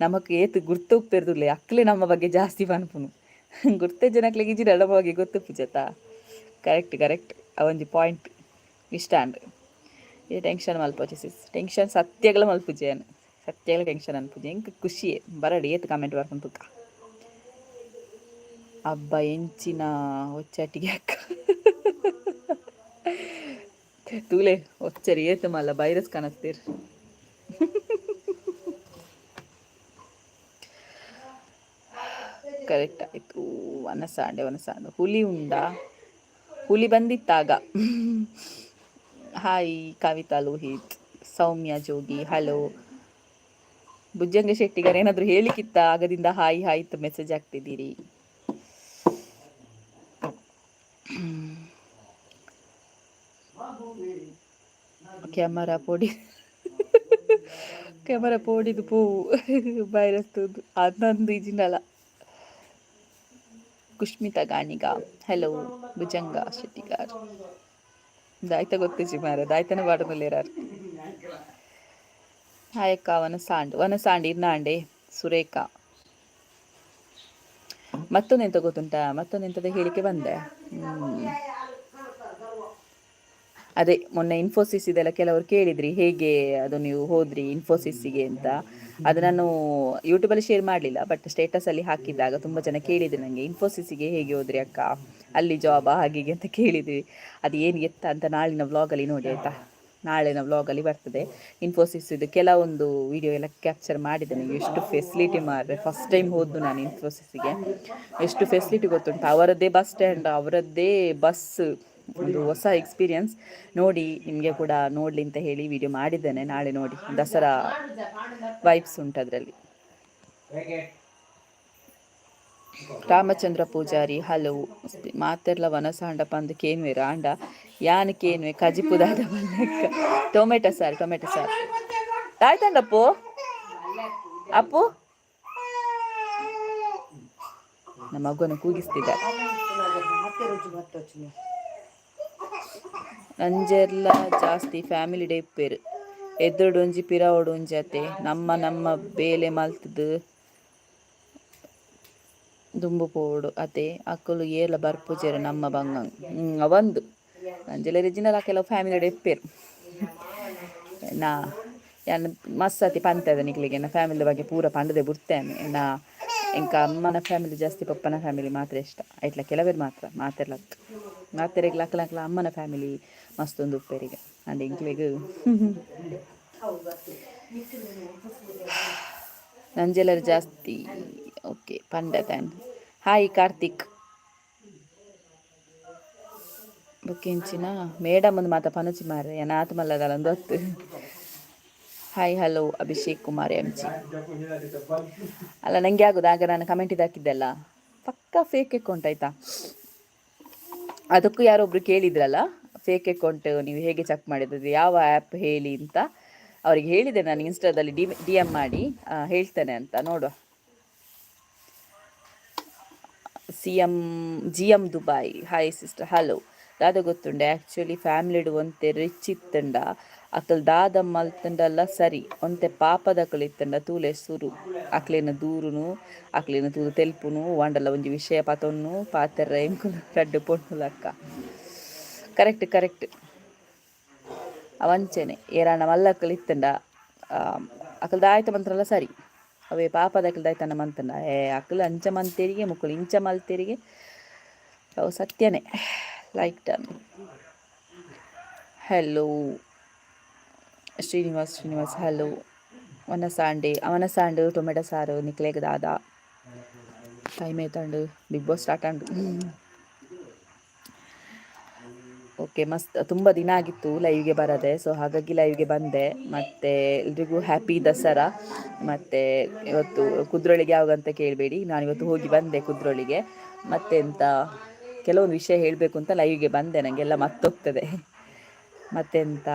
ನಮಕ್ ಏತು ಗುರ್ತು ಉಪ್ಪೆರ್ದುಲ್ಲೆ ಅಕ್ಲೆ ನಮ್ಮ ಬಗ್ಗೆ ಜಾಸ್ತಿ ಪನ್ಪುನು, ಗುರ್ತೈ ಜನಕ್ಲೆಗೆ ಇಜಿರ ನಮ್ಮ ಬಗ್ಗೆ ಗೊತ್ತು ಪೂಜತಾ. Correct ಅವೊಂಜಿ point ಇಷ್ಟಾಂಡ್. ಇದು ಟೆನ್ಷನ್ ಮಲ್ಪೋಚಿ ಸಿಸ್, ಟೆನ್ಷನ್ ಸತ್ಯಗಳ ಮಲ್ಪುಜೆಯನ್, ಸತ್ಯಗಳ ಟೆನ್ಷನ್ ಅನ್ಪುಜೆ ಎಂಕ್ ಖುಷಿಯೇ ಬರಡಿ ಏತು ಕಮೆಂಟ್ ಬರ್ಕೊಂಡು ತುಕ್ಕ. ಹಬ್ಬ ಎಂಚಿನ ಒಚ್ಚಟಿಗೆ ಅಕ್ಕ ತೂಲೆ ಒಚ್ಚರಿ ಏತು ಮಲ್ಲ ಬೈರಸ್ ಕಾಣಸ್ತೀರ್ ಕರೆಕ್ಟ್ ಆಯಿತು. ಒನಸಾಂಡೆ ಹುಲಿ ಉಂಡಾ? ಹುಲಿ ಬಂದಿತ್ತಾಗ. ಹಾಯ್ ಕವಿತಾ ಲೋಹಿತ್, ಸೌಮ್ಯ ಜೋಗಿ, ಹಲೋ. ಭುಜಂಗ ಶೆಟ್ಟಿಗಾರ ಏನಾದರೂ ಹೇಳಿಕ್ಕಿತ್ತ ಆಗದಿಂದ ಹಾಯ್ ಹಾಯ್ತು ಮೆಸೇಜ್ ಆಗ್ತಿದ್ದೀರಿ. ಕ್ಯಾಮರಾ ಪೋಡಿದು ಪೋವು ಬೈರಸ್ತುದು ಅದೊಂದು ಇಜಿನಲ್ಲ. ಕುಷ್ಮಿತಾ ಗಾಣಿಗ, ಹಲೋ. ಭುಜಂಗ ಶೆಟ್ಟಿಗಾರ್ ದಾಯ್ತ ಗೊತ್ತಿಜಿ ಮಾರ ದಾಯ್ತನ ಪಾಡುಮಲ್ಲೇರಾರು. ಹಾಯಕ್ಕ ವನಸಾಂಡ್ ಇರ್ನಾಂಡೆ ಸುರೇಖಾ. ಮತ್ತೊಂದೆಂತ ಗೊತ್ತುಂಟಾ? ಮತ್ತೊಂದೆಂತದ ಹೇಳಿಕೆ ಬಂದೆ. ಅದೇ ಮೊನ್ನೆ ಇನ್ಫೋಸಿಸ್ ಇದೆಲ್ಲ ಕೆಲವರು ಕೇಳಿದ್ರಿ, ಹೇಗೆ ಅದು ನೀವು ಹೋದ್ರಿ ಇನ್ಫೋಸಿಸ್ಗೆ ಅಂತ. ಅದು ನಾನು ಯೂಟ್ಯೂಬಲ್ಲಿ ಶೇರ್ ಮಾಡಲಿಲ್ಲ, ಬಟ್ ಸ್ಟೇಟಸಲ್ಲಿ ಹಾಕಿದ್ದಾಗ ತುಂಬ ಜನ ಕೇಳಿದ್ರು ನನಗೆ, ಇನ್ಫೋಸಿಸ್ಗೆ ಹೇಗೆ ಹೋದ್ರಿ ಅಕ್ಕ, ಅಲ್ಲಿ ಜಾಬಾ ಹಾಗೆ ಅಂತ ಕೇಳಿದ್ವಿ. ಅದು ಏನು ಎತ್ತ ಅಂತ ನಾಳಿನ ವ್ಲಾಗಲ್ಲಿ ನೋಡಿ ಆಯಿತಾ. ನಾಳಿನ ವ್ಲಾಗಲ್ಲಿ ಬರ್ತದೆ ಇನ್ಫೋಸಿಸ್ ಇದು ಕೆಲವೊಂದು ವಿಡಿಯೋ ಎಲ್ಲ ಕ್ಯಾಪ್ಚರ್ ಮಾಡಿದ್ದೇನೆ. ಎಷ್ಟು ಫೆಸಿಲಿಟಿ ಮಾಡಿದೆ, ಫಸ್ಟ್ ಟೈಮ್ ಹೋದ್ದು ನಾನು ಇನ್ಫೋಸಿಸ್ಗೆ. ಎಷ್ಟು ಫೆಸಿಲಿಟಿ ಗೊತ್ತುಂಟು, ಅವರದ್ದೇ ಬಸ್ ಸ್ಟ್ಯಾಂಡ್, ಅವರದ್ದೇ ಬಸ್, ಒಂದು ಹೊಸ ಎಕ್ಸ್ಪೀರಿಯನ್ಸ್. ನೋಡಿ ನಿಮಗೆ ಕೂಡ ನೋಡಲಿ ಅಂತ ಹೇಳಿ ವಿಡಿಯೋ ಮಾಡಿದ್ದೇನೆ. ನಾಳೆ ನೋಡಿ, ದಸರಾ ವೈಬ್ಸ್ ಉಂಟು ಅದರಲ್ಲಿ. ರಾಮಚಂದ್ರ ಪೂಜಾರಿ, ಹಲೋ. ಮಾತೆರ್ಲ ವನಸಾಂಡ ಪಂದು ಕೇನ್ವೆ ರಾಂಡ ಯಾನ್ ಕೇನ್ವೆ ಕಜಿಪುದಾದ ಮಲ್ಲಕ್ಕ. ಟೊಮೆಟೊ ಸಾರು ಆಯ್ತಂಡಪ್ಪು. ಅಪ್ಪು ನಮ್ಮ ಮಗುವನ್ನು ಕೂಗಿಸ್ತಿದ್ದ. ನಂಜೆರ್ಲ ಜಾಸ್ತಿ ಫ್ಯಾಮಿಲಿ ಡೇ ಪೇರು ಎದುರುಡೊಂಜಿ ಪಿರಾವೊಡೊಂಜಿ ಅತೆ ನಮ್ಮ ಬೇಲೆ ಮಲ್ತದು ದುಂಬು ಪೋಡು ಅತೆ ಅಕ್ಕಲು ಏಲ ಬರ್ಪುಜೆರು ನಮ್ಮ ಬಂಗಂಗ್ ಒಂದು ನಂಜೆಲ್ಲ ರಿಜಿನಲ್ ಕೆಲವು ಫ್ಯಾಮಿಲಿ ಡೇ ಪೇರು ನಾ ಯಾನ್ ಮಸ್ಸತಿ ಪಂತದ ನಿಕ್ಲಿಗೆ ನಾ ಫ್ಯಾಮಿಲಿ ಬಗ್ಗೆ ಪೂರ ಪಂಡದೆ ಬಿಡ್ತೇನೆ. ನಾ ಎಂಕ ಅಮ್ಮನ ಫ್ಯಾಮಿಲಿ ಜಾಸ್ತಿ, ಪಪ್ಪನ ಫ್ಯಾಮಿಲಿ ಮಾತ್ರ ಇಷ್ಟ. ಐಟ್ಲ ಕೆಲವೇರು ಮಾತ್ರ ಮಾತೆರೆಗ್ಲ ಅಕ್ಕಲ ಅಮ್ಮನ ಫ್ಯಾಮಿಲಿ ಮಸ್ತೊಂದು ಉಪ್ಪೇರಿಗೆ ಅಂಡ್ ಇಂಕ್ಲೆಗ್ ನಂಜೆಲ್ಲರು ಜಾಸ್ತಿ. ಓಕೆ ಪಂಡತನ್ ಹಾಯ್ ಕಾರ್ತಿಕ್ ಬುಕ್ಕಿಂಚಿನ ಮೇಡಮ್ ಒಂದು ಮಾತ ಪನಚಿ ಮಾರೆ ನಾತು ಮಲ್ಲದಲ್ಲ ಒಂದು ಹೊತ್ತು. Hi hello Abhishek Kumar M G. ಅಲ್ಲ ನನಗೆ ಆಗೋದು ಆಗ ನಾನು ಕಮೆಂಟ್ ಹಾಕಿದ್ದೆಲ್ಲ ಪಕ್ಕಾ ಫೇಕ್ ಅಕೌಂಟ್ ಆಯಿತಾ. ಅದಕ್ಕೂ ಯಾರೊಬ್ರು ಕೇಳಿದ್ರಲ್ಲ ಫೇಕ್ ಅಕೌಂಟ್ ನೀವು ಹೇಗೆ ಚೆಕ್ ಮಾಡಿದ್ರಿ, ಯಾವ ಆ್ಯಪ್ ಹೇಳಿ ಅಂತ. ಅವ್ರಿಗೆ ಹೇಳಿದೆ ನಾನು ಇನ್ಸ್ಟಾದಲ್ಲಿ ಡಿ ಎಮ್ ಮಾಡಿ ಹೇಳ್ತೇನೆ ಅಂತ. ನೋಡುವ. G M Dubai, hi sister, hello. ದಾದ ಗೊತ್ತುಂಡೆ ಆ್ಯಕ್ಚುಲಿ ಫ್ಯಾಮಿಲಿಡು ಒಂತೆ ರಿಚ್ ಇತ್ತಂಡ ಅಕ್ಕಲ್ ದಾದ ಮಲ್ತಂಡಲ್ಲ ಸರಿ ಒಂತೆ ಪಾಪದಕ್ಕಲು ಇತ್ತಂಡ ತೂಲೆ ಸುರು ಅಕ್ಲೇನ ದೂರುನು ಅಕ್ಲೇನ ತೂದು ತೆಲ್ಪುನು ವಾಂಡಲ್ಲ ಒಂಜಿ ವಿಷಯ ಪತೊನ್ನು ಪಾತೆರ್ರ ಎಂಕುಲು ರಡ್ಡು ಪೊಣ್ಣುಲಕ್ಕ. ಕರೆಕ್ಟ್ ಅವಂಚೆನೆ ಏರಾಣ ಮಲ್ಲಕ್ಕಲು ಇತ್ತಂಡ ಅಕ್ಕಲ್ ದಾಯ್ತ ಮಂತ್ರಲ್ಲ ಸರಿ ಅವೇ ಪಾಪದಕ್ಕಲ್ ದಾಯ್ತನ ಮಂತಂಡ ಅಕ್ಕಲು ಅಂಚ ಮಂತೇರಿಗೆ ಮುಕ್ಕಲು ಇಂಚ ಮಲ್ತೇರಿಗೆ ಅವು ಸತ್ಯನೇ. Like done. Hello Srinivas hello. ಅವನಸಾಂಡು ಟೊಮೆಟೊ ಸಾರು ನಿಕ್ಲೇಗ್ ದಾದ ಟೈಮ್ ಆಯ್ತಂಡು ಬಿಗ್ ಬಾಸ್ ಸ್ಟಾರ್ಟ್ ಅಂಡು. ಓಕೆ ಮಸ್ತ್ ತುಂಬ ದಿನ ಆಗಿತ್ತು ಲೈವ್ಗೆ ಬರದೆ, ಸೊ ಹಾಗಾಗಿ ಲೈವ್ಗೆ ಬಂದೆ. ಮತ್ತು ಎಲ್ರಿಗೂ ಹ್ಯಾಪಿ ದಸರಾ. ಮತ್ತು ಇವತ್ತು ಕುದ್ರೋಳಿಗೆ ಯಾವಾಗಂತ ಕೇಳಬೇಡಿ, ನಾನಿವತ್ತು ಹೋಗಿ ಬಂದೆ ಕುದ್ರೋಳಿಗೆ. ಮತ್ತೆಂತ ಕೆಲವೊಂದು ವಿಷಯ ಹೇಳಬೇಕು ಅಂತ ಲೈವ್ಗೆ ಬಂದೆ, ನನಗೆಲ್ಲ ಮರ್ತೋಗ್ತದೆ. ಮತ್ತೆಂತ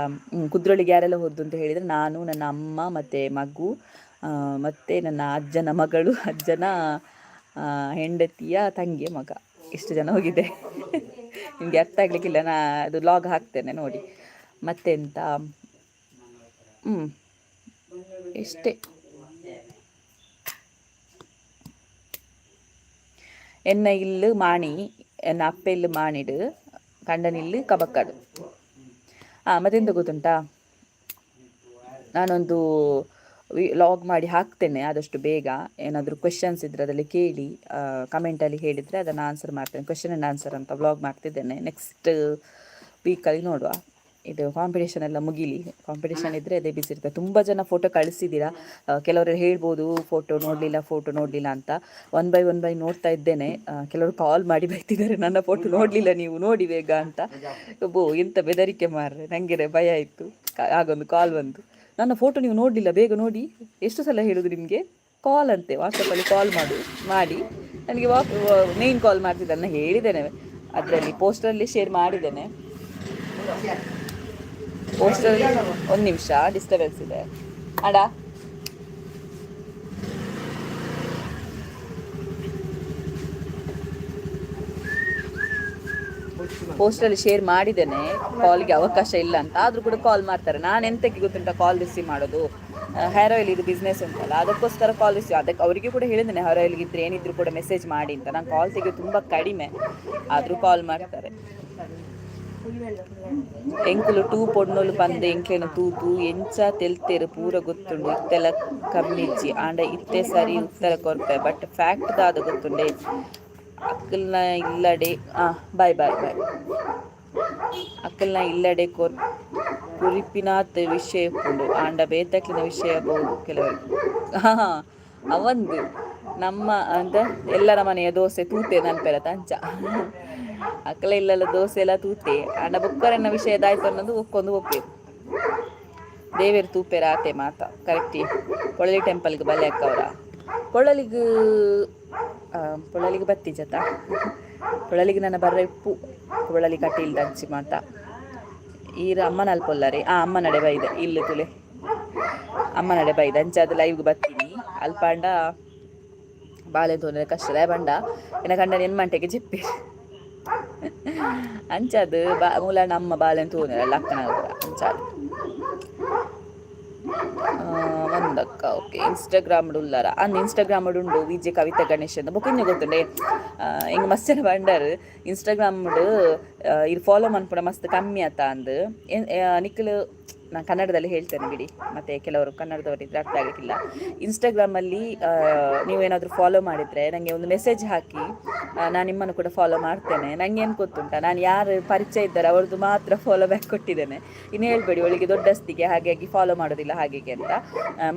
ಕುದ್ರೋಳಿಗೆ ಯಾರೆಲ್ಲ ಹೋದ್ದು ಅಂತ ಹೇಳಿದರೆ, ನಾನು, ನನ್ನ ಅಮ್ಮ ಮತ್ತು ಮಗು, ಮತ್ತು ನನ್ನ ಅಜ್ಜನ ಮಗಳು, ಅಜ್ಜನ ಹೆಂಡತಿಯ ತಂಗಿಯ ಮಗ, ಇಷ್ಟು ಜನ ಹೋಗಿದೆ. ನಿಮಗೆ ಅರ್ಥ ಆಗ್ಲಿಕ್ಕಿಲ್ಲ, ಅದು ಲಾಗ್ ಹಾಕ್ತೇನೆ ನೋಡಿ. ಮತ್ತೆಂತ ಇಷ್ಟೇ. ಎನ್ನ ಇಲ್ಲು ಮಾಣಿ, ಎನ್ನ ಅಪ್ಪ ಇಲ್ಲು ಮಾಣಿಡು, ಕಂಡನಿಲ್ಲು ಕಬಕ್ಕಾಡು. ಮತ್ತೆಂತ ಗೊತ್ತುಂಟಾ, ನಾನೊಂದು ಲಾಗ್ ಮಾಡಿ ಹಾಕ್ತೇನೆ ಆದಷ್ಟು ಬೇಗ. ಏನಾದರೂ ಕ್ವೆಶನ್ಸ್ ಇದ್ದರೆ ಅದರಲ್ಲಿ ಕೇಳಿ ಕಮೆಂಟಲ್ಲಿ ಹೇಳಿದರೆ ಅದನ್ನು ಆನ್ಸರ್ ಮಾಡ್ತೇನೆ. ಕ್ವೆಶನ್ ಆ್ಯಂಡ್ ಆನ್ಸರ್ ಅಂತ ವ್ಲಾಗ್ ಮಾಡ್ತಿದ್ದೇನೆ. ನೆಕ್ಸ್ಟ್ ವೀಕಲ್ಲಿ ನೋಡುವ. ಇದು ಕಾಂಪಿಟೇಷನ್ ಎಲ್ಲ ಮುಗಿಲಿ. ಕಾಂಪಿಟೇಷನ್ ಇದ್ದರೆ ಅದೇ ಬಿಸಿ ಇರ್ತದೆ. ತುಂಬ ಜನ ಫೋಟೋ ಕಳಿಸಿದ್ದೀರಾ. ಕೆಲವರು ಹೇಳ್ಬೋದು ಫೋಟೋ ನೋಡಲಿಲ್ಲ ಅಂತ. ಒನ್ ಬೈ ನೋಡ್ತಾ ಇದ್ದೇನೆ. ಕೆಲವರು ಕಾಲ್ ಮಾಡಿ ಬರ್ತಿದ್ದಾರೆ, ನನ್ನ ಫೋಟೋ ನೋಡಲಿಲ್ಲ ನೀವು, ನೋಡಿ ಬೇಗ ಅಂತ. ಎಂಥ ಬೆದರಿಕೆ ಮಾರ್ರೆ, ನನಗೆ ಭಯ ಆಯಿತು. ಆಗೊಂದು ಕಾಲ್ ಬಂತು, ನನ್ನ ಫೋಟೋ ನೀವು ನೋಡಲಿಲ್ಲ, ಬೇಗ ನೋಡಿ. ಎಷ್ಟು ಸಲ ಹೇಳೋದು ನಿಮಗೆ? ಕಾಲ್ ಅಂತೆ, ವಾಟ್ಸಪ್ಪಲ್ಲಿ ಕಾಲ್ ಮಾಡಿ ನನಗೆ ಮೇನ್ ಕಾಲ್ ಮಾಡ್ತಿದ್ದನ್ನು ಹೇಳಿದ್ದೇನೆ. ಅದರಲ್ಲಿ ಪೋಸ್ಟರಲ್ಲಿ ಶೇರ್ ಮಾಡಿದ್ದೇನೆ. ಪೋಸ್ಟರಲ್ಲಿ ಒಂದು ನಿಮಿಷ ಡಿಸ್ಟರ್ಬೆನ್ಸ್ ಇದೆ ಅಡ. ಪೋಸ್ಟಲ್ಲಿ ಶೇರ್ ಮಾಡಿದ್ದೇನೆ, ಕಾಲ್ಗೆ ಅವಕಾಶ ಇಲ್ಲ ಅಂತ. ಆದರೂ ಕೂಡ ಕಾಲ್ ಮಾಡ್ತಾರೆ. ನಾನು ಎಂತಕ್ಕೆ ಗೊತ್ತುಂಟ ಕಾಲ್ ರಿಸೀವ್ ಮಾಡೋದು, ಹೇರ್ ಆಯಿಲ್ ಇದು ಬಿಸ್ನೆಸ್ ಉಂಟಲ್ಲ, ಅದಕ್ಕೋಸ್ಕರ ಕಾಲ್ ರಿಸೀವ್. ಅದಕ್ಕೆ ಅವರಿಗೆ ಕೂಡ ಹೇಳಿದ್ದೇನೆ, ಹೇರ್ ಆಯಿಲ್ಗೆ ಇದ್ರೆ ಏನಿದ್ರು ಕೂಡ ಮೆಸೇಜ್ ಮಾಡಿ ಅಂತ. ನಾನು ಕಾಲ್ ತೆಗೆಯೋದು ತುಂಬ ಕಡಿಮೆ, ಆದರೂ ಕಾಲ್ ಮಾಡ್ತಾರೆ. ಎಂಕುಲು ಟೂ ಪೊಣ್ಣೋಲು ಪಂದೆ ಎಂಕ್ಲೆನ ತೂತು ಎಂಚ ತೆಲ್ತೇರು ಪೂರ ಗೊತ್ತುಂಡು ಇತ್ತೆಲ ಕಮ್ಮಿಜ್ಜಿ ಆಂಡ ಇತ್ತೆ ಸರಿ ಉತ್ತರ ಕೊರ್ಪೆ ಬಟ್ ಫ್ಯಾಕ್ಟ್ ದಾದ ಗೊತ್ತುಂಡೆ ಅಕ್ಕಲ್ನ ಇಲ್ಲಡೆ ಬಾಯ್ ಅಕ್ಕಲ್ನ ಇಲ್ಲಡೆ ಕುರಿಪಿನಾತ್ ವಿಷಯ ಉಂಡು ಆಂಡ ಬೇತಕ್ಲಿನ ವಿಷಯ ಬಹುದು ಕೆಲವರು. ಅವಂದು ನಮ್ಮ ಅಂತ ಎಲ್ಲರ ಮನೆಯ ದೋಸೆ ತೂತೆ ನನ್ಪೆರ ತಂಚ ಅಕ್ಕಲ ಇಲ್ಲೆಲ್ಲ ದೋಸೆ ಎಲ್ಲ ತೂತೆ ಆಂಡ ಬುಕ್ಕರನ್ನ ವಿಷಯದಾಯ್ತು ಅನ್ನೋದು ಒಪ್ಪೇರು. ದೇವೇರು ತೂಪೇರ ಆತೆ ಮಾತ ಕರೆಕ್ಟಿ. ಪೊಳಲಿ ಟೆಂಪಲ್ಗೆ ಬಲ್ಲೆ ಅಕ್ಕವ್ರ ಪೊಳಲಿಗೆ ಬತ್ತಿ ಜತ ಪೊಳಲಿಗೆ ನನ್ನ ಬರ್ರೆ ಉಪ್ಪು ಪೊಳಲಿ ಕಟ್ಟಿಲ್ ದಂಚಿ ಮಾತ ಈರ ಅಮ್ಮನ ಅಲ್ಪೊಲ್ಲರಿ ಅಮ್ಮ ನಡೆ ಬೈದೆ ಇಲ್ಲ ತುಲೆ ಅಮ್ಮ ನಡೆ ಬೈದೆ ಅಂಚ ಅದು ಲೈವ್ಗೆ ಬರ್ತೀನಿ ಅಲ್ಪಾಂಡ ಬಾಳೆ ತೋನೆ ಕಷ್ಟದ ಬಂಡ ಏನ ಕಂಡ ನೆನ್ಮಂಟೆಗೆ ಜಿಪ್ಪಿ ಅಂಚದು ಮೂಲ ನಮ್ಮ ಬಾಳೆ ತೋನಲ್ಲ ಅಕ್ಕನ ಅಂಚಾದು ಒಂದಕ್ಕ. ಓಕೆ, ಇನ್ಸ್ಟಾಗ್ರಾಮ್ ಉಳ್ಳಾರ ಇನ್ಸ್ಟಾಗ್ರಾಮ್ ಉಂಡು ವಿಜೆ ಕವಿತಾ ಗಣೇಶ್ ಅಂತ ಬೊಕ್ಕ ಗೊತ್ತುಂಡೆ ಹಿಂಗೆ ಮಸ್ತ್ ಜನ ಬಂಡರ್ ಇನ್ಸ್ಟಾಗ್ರಾಮ್ ಇದು ಫಾಲೋ ಮನ್ಪುಡ ಮಸ್ತ್ ಕಮ್ಮಿ ಆತ ಅಂದು ನಿಕ್ಕಲು ನಾನು ಕನ್ನಡದಲ್ಲಿ ಹೇಳ್ತೇನೆ ಬಿಡಿ, ಮತ್ತು ಕೆಲವರು ಕನ್ನಡದವರು ಇದ್ರೆ ಅರ್ಥ ಆಗಲಿಕ್ಕಿಲ್ಲ. ಇನ್ಸ್ಟಾಗ್ರಾಮಲ್ಲಿ ನೀವೇನಾದರೂ ಫಾಲೋ ಮಾಡಿದರೆ ನನಗೆ ಒಂದು ಮೆಸೇಜ್ ಹಾಕಿ, ನಾನು ನಿಮ್ಮನ್ನು ಕೂಡ ಫಾಲೋ ಮಾಡ್ತೇನೆ. ನನಗೇನು ಗೊತ್ತುಂಟ, ನಾನು ಯಾರು ಪರಿಚಯ ಇದ್ದಾರೆ ಅವ್ರದ್ದು ಮಾತ್ರ ಫಾಲೋ ಬ್ಯಾಕ್ ಕೊಟ್ಟಿದ್ದೇನೆ. ಇನ್ನು ಹೇಳ್ಬೇಡಿ ಒಳಗೆ ದೊಡ್ಡಸ್ತಿಗೆ ಹಾಗಾಗಿ ಫಾಲೋ ಮಾಡೋದಿಲ್ಲ ಹಾಗೆ ಅಂತ.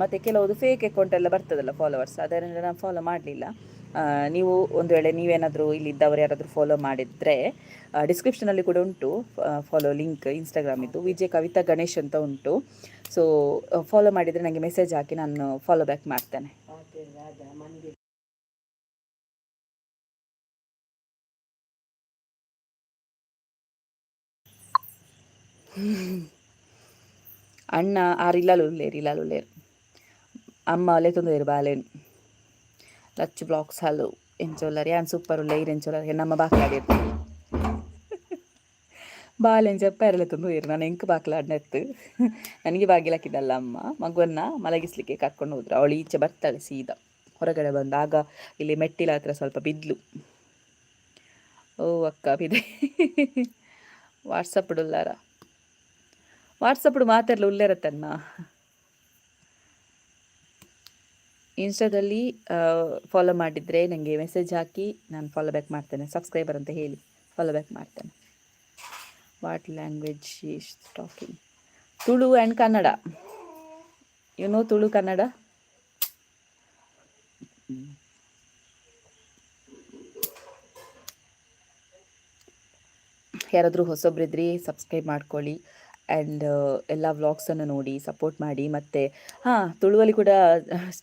ಮತ್ತು ಕೆಲವೊಂದು ಫೇಕ್ ಅಕೌಂಟ್ ಎಲ್ಲ ಬರ್ತದಲ್ಲ ಫಾಲೋವರ್ಸ್, ಅದರಿಂದ ನಾನು ಫಾಲೋ ಮಾಡಲಿಲ್ಲ. ನೀವು ಒಂದು ವೇಳೆ ನೀವೇನಾದರೂ ಇಲ್ಲಿದ್ದವರು ಯಾರಾದರೂ ಫಾಲೋ ಮಾಡಿದರೆ ಡಿಸ್ಕ್ರಿಪ್ಷನಲ್ಲಿ ಕೂಡ ಉಂಟು ಫಾಲೋ ಲಿಂಕ್ ಇನ್ಸ್ಟಾಗ್ರಾಮಿದ್ದು, ವಿಜೆ ಕವಿತಾ ಗಣೇಶ್ ಅಂತ ಉಂಟು. ಸೊ ಫಾಲೋ ಮಾಡಿದರೆ ನನಗೆ ಮೆಸೇಜ್ ಹಾಕಿ, ನಾನು ಫಾಲೋ ಬ್ಯಾಕ್ ಮಾಡ್ತೇನೆ. ಅಣ್ಣ ಇಲ್ಲಾಲುಲ್ಲೇರು ಅಮ್ಮ ಅಲ್ಲೇ ತೊಂದರೆ ಬಾಲೇನು ಲಚ್ಚು ಬ್ಲಾಗ್ಸ್ ಹಲೋ ಎಂಚೋಲ್ಲರಿ ಯಾನ್ ಸೂಪರ್ ಉಳ್ಳ ಇರೆಂಚೋಲ್ಲರಿ ನಮ್ಮ ಬಾಕ್ಲಾಡಿರ್ತೀನಿ ಬಾಲೆಂಚ ಪೆರಲೆ ತಂದು ಇರು ನಾನು ಎಂಕ್ ಬಾಕ್ಲಾಡ್ನೆತ್ತು ನನಗೆ ಬಾಗಿಲಾಕಿದ್ದಲ್ಲ ಅಮ್ಮ ಮಗುವನ್ನ ಮಲಗಿಸ್ಲಿಕ್ಕೆ ಕರ್ಕೊಂಡು ಹೋದ್ರು. ಅವಳು ಈಚೆ ಬರ್ತಾಳೆ ಸೀದಾ ಹೊರಗಡೆ ಬಂದು, ಆಗ ಇಲ್ಲಿ ಮೆಟ್ಟಿಲ ಹತ್ರ ಸ್ವಲ್ಪ ಬಿದ್ಲು. ಓ ಅಕ್ಕ ಬಿದೆ ವಾಟ್ಸಪ್ ಉಳ್ಳಾರ ವಾಟ್ಸಪ್ ಮಾತೆಲ್ಲ ಉಳ್ಳೇರತ್ತನ್ನ ಇನ್ಸ್ಟಾದಲ್ಲಿ ಫಾಲೋ ಮಾಡಿದರೆ ನನಗೆ ಮೆಸೇಜ್ ಹಾಕಿ, ನಾನು ಫಾಲೋ ಬ್ಯಾಕ್ ಮಾಡ್ತೇನೆ. ಸಬ್ಸ್ಕ್ರೈಬರ್ ಅಂತ ಹೇಳಿ ಫಾಲೋ ಬ್ಯಾಕ್ ಮಾಡ್ತೇನೆ. What language is talking? Tulu and Kannada. You know Tulu Kannada? ಯಾರಾದರೂ ಹೊಸೊಬ್ರಿದ್ರಿ ಸಬ್ಸ್ಕ್ರೈಬ್ ಮಾಡ್ಕೊಳ್ಳಿ. ಆ್ಯಂಡ್ ಎಲ್ಲ ವ್ಲಾಗ್ಸನ್ನು ನೋಡಿ ಸಪೋರ್ಟ್ ಮಾಡಿ. ಮತ್ತು ತುಳುವಲ್ಲಿ ಕೂಡ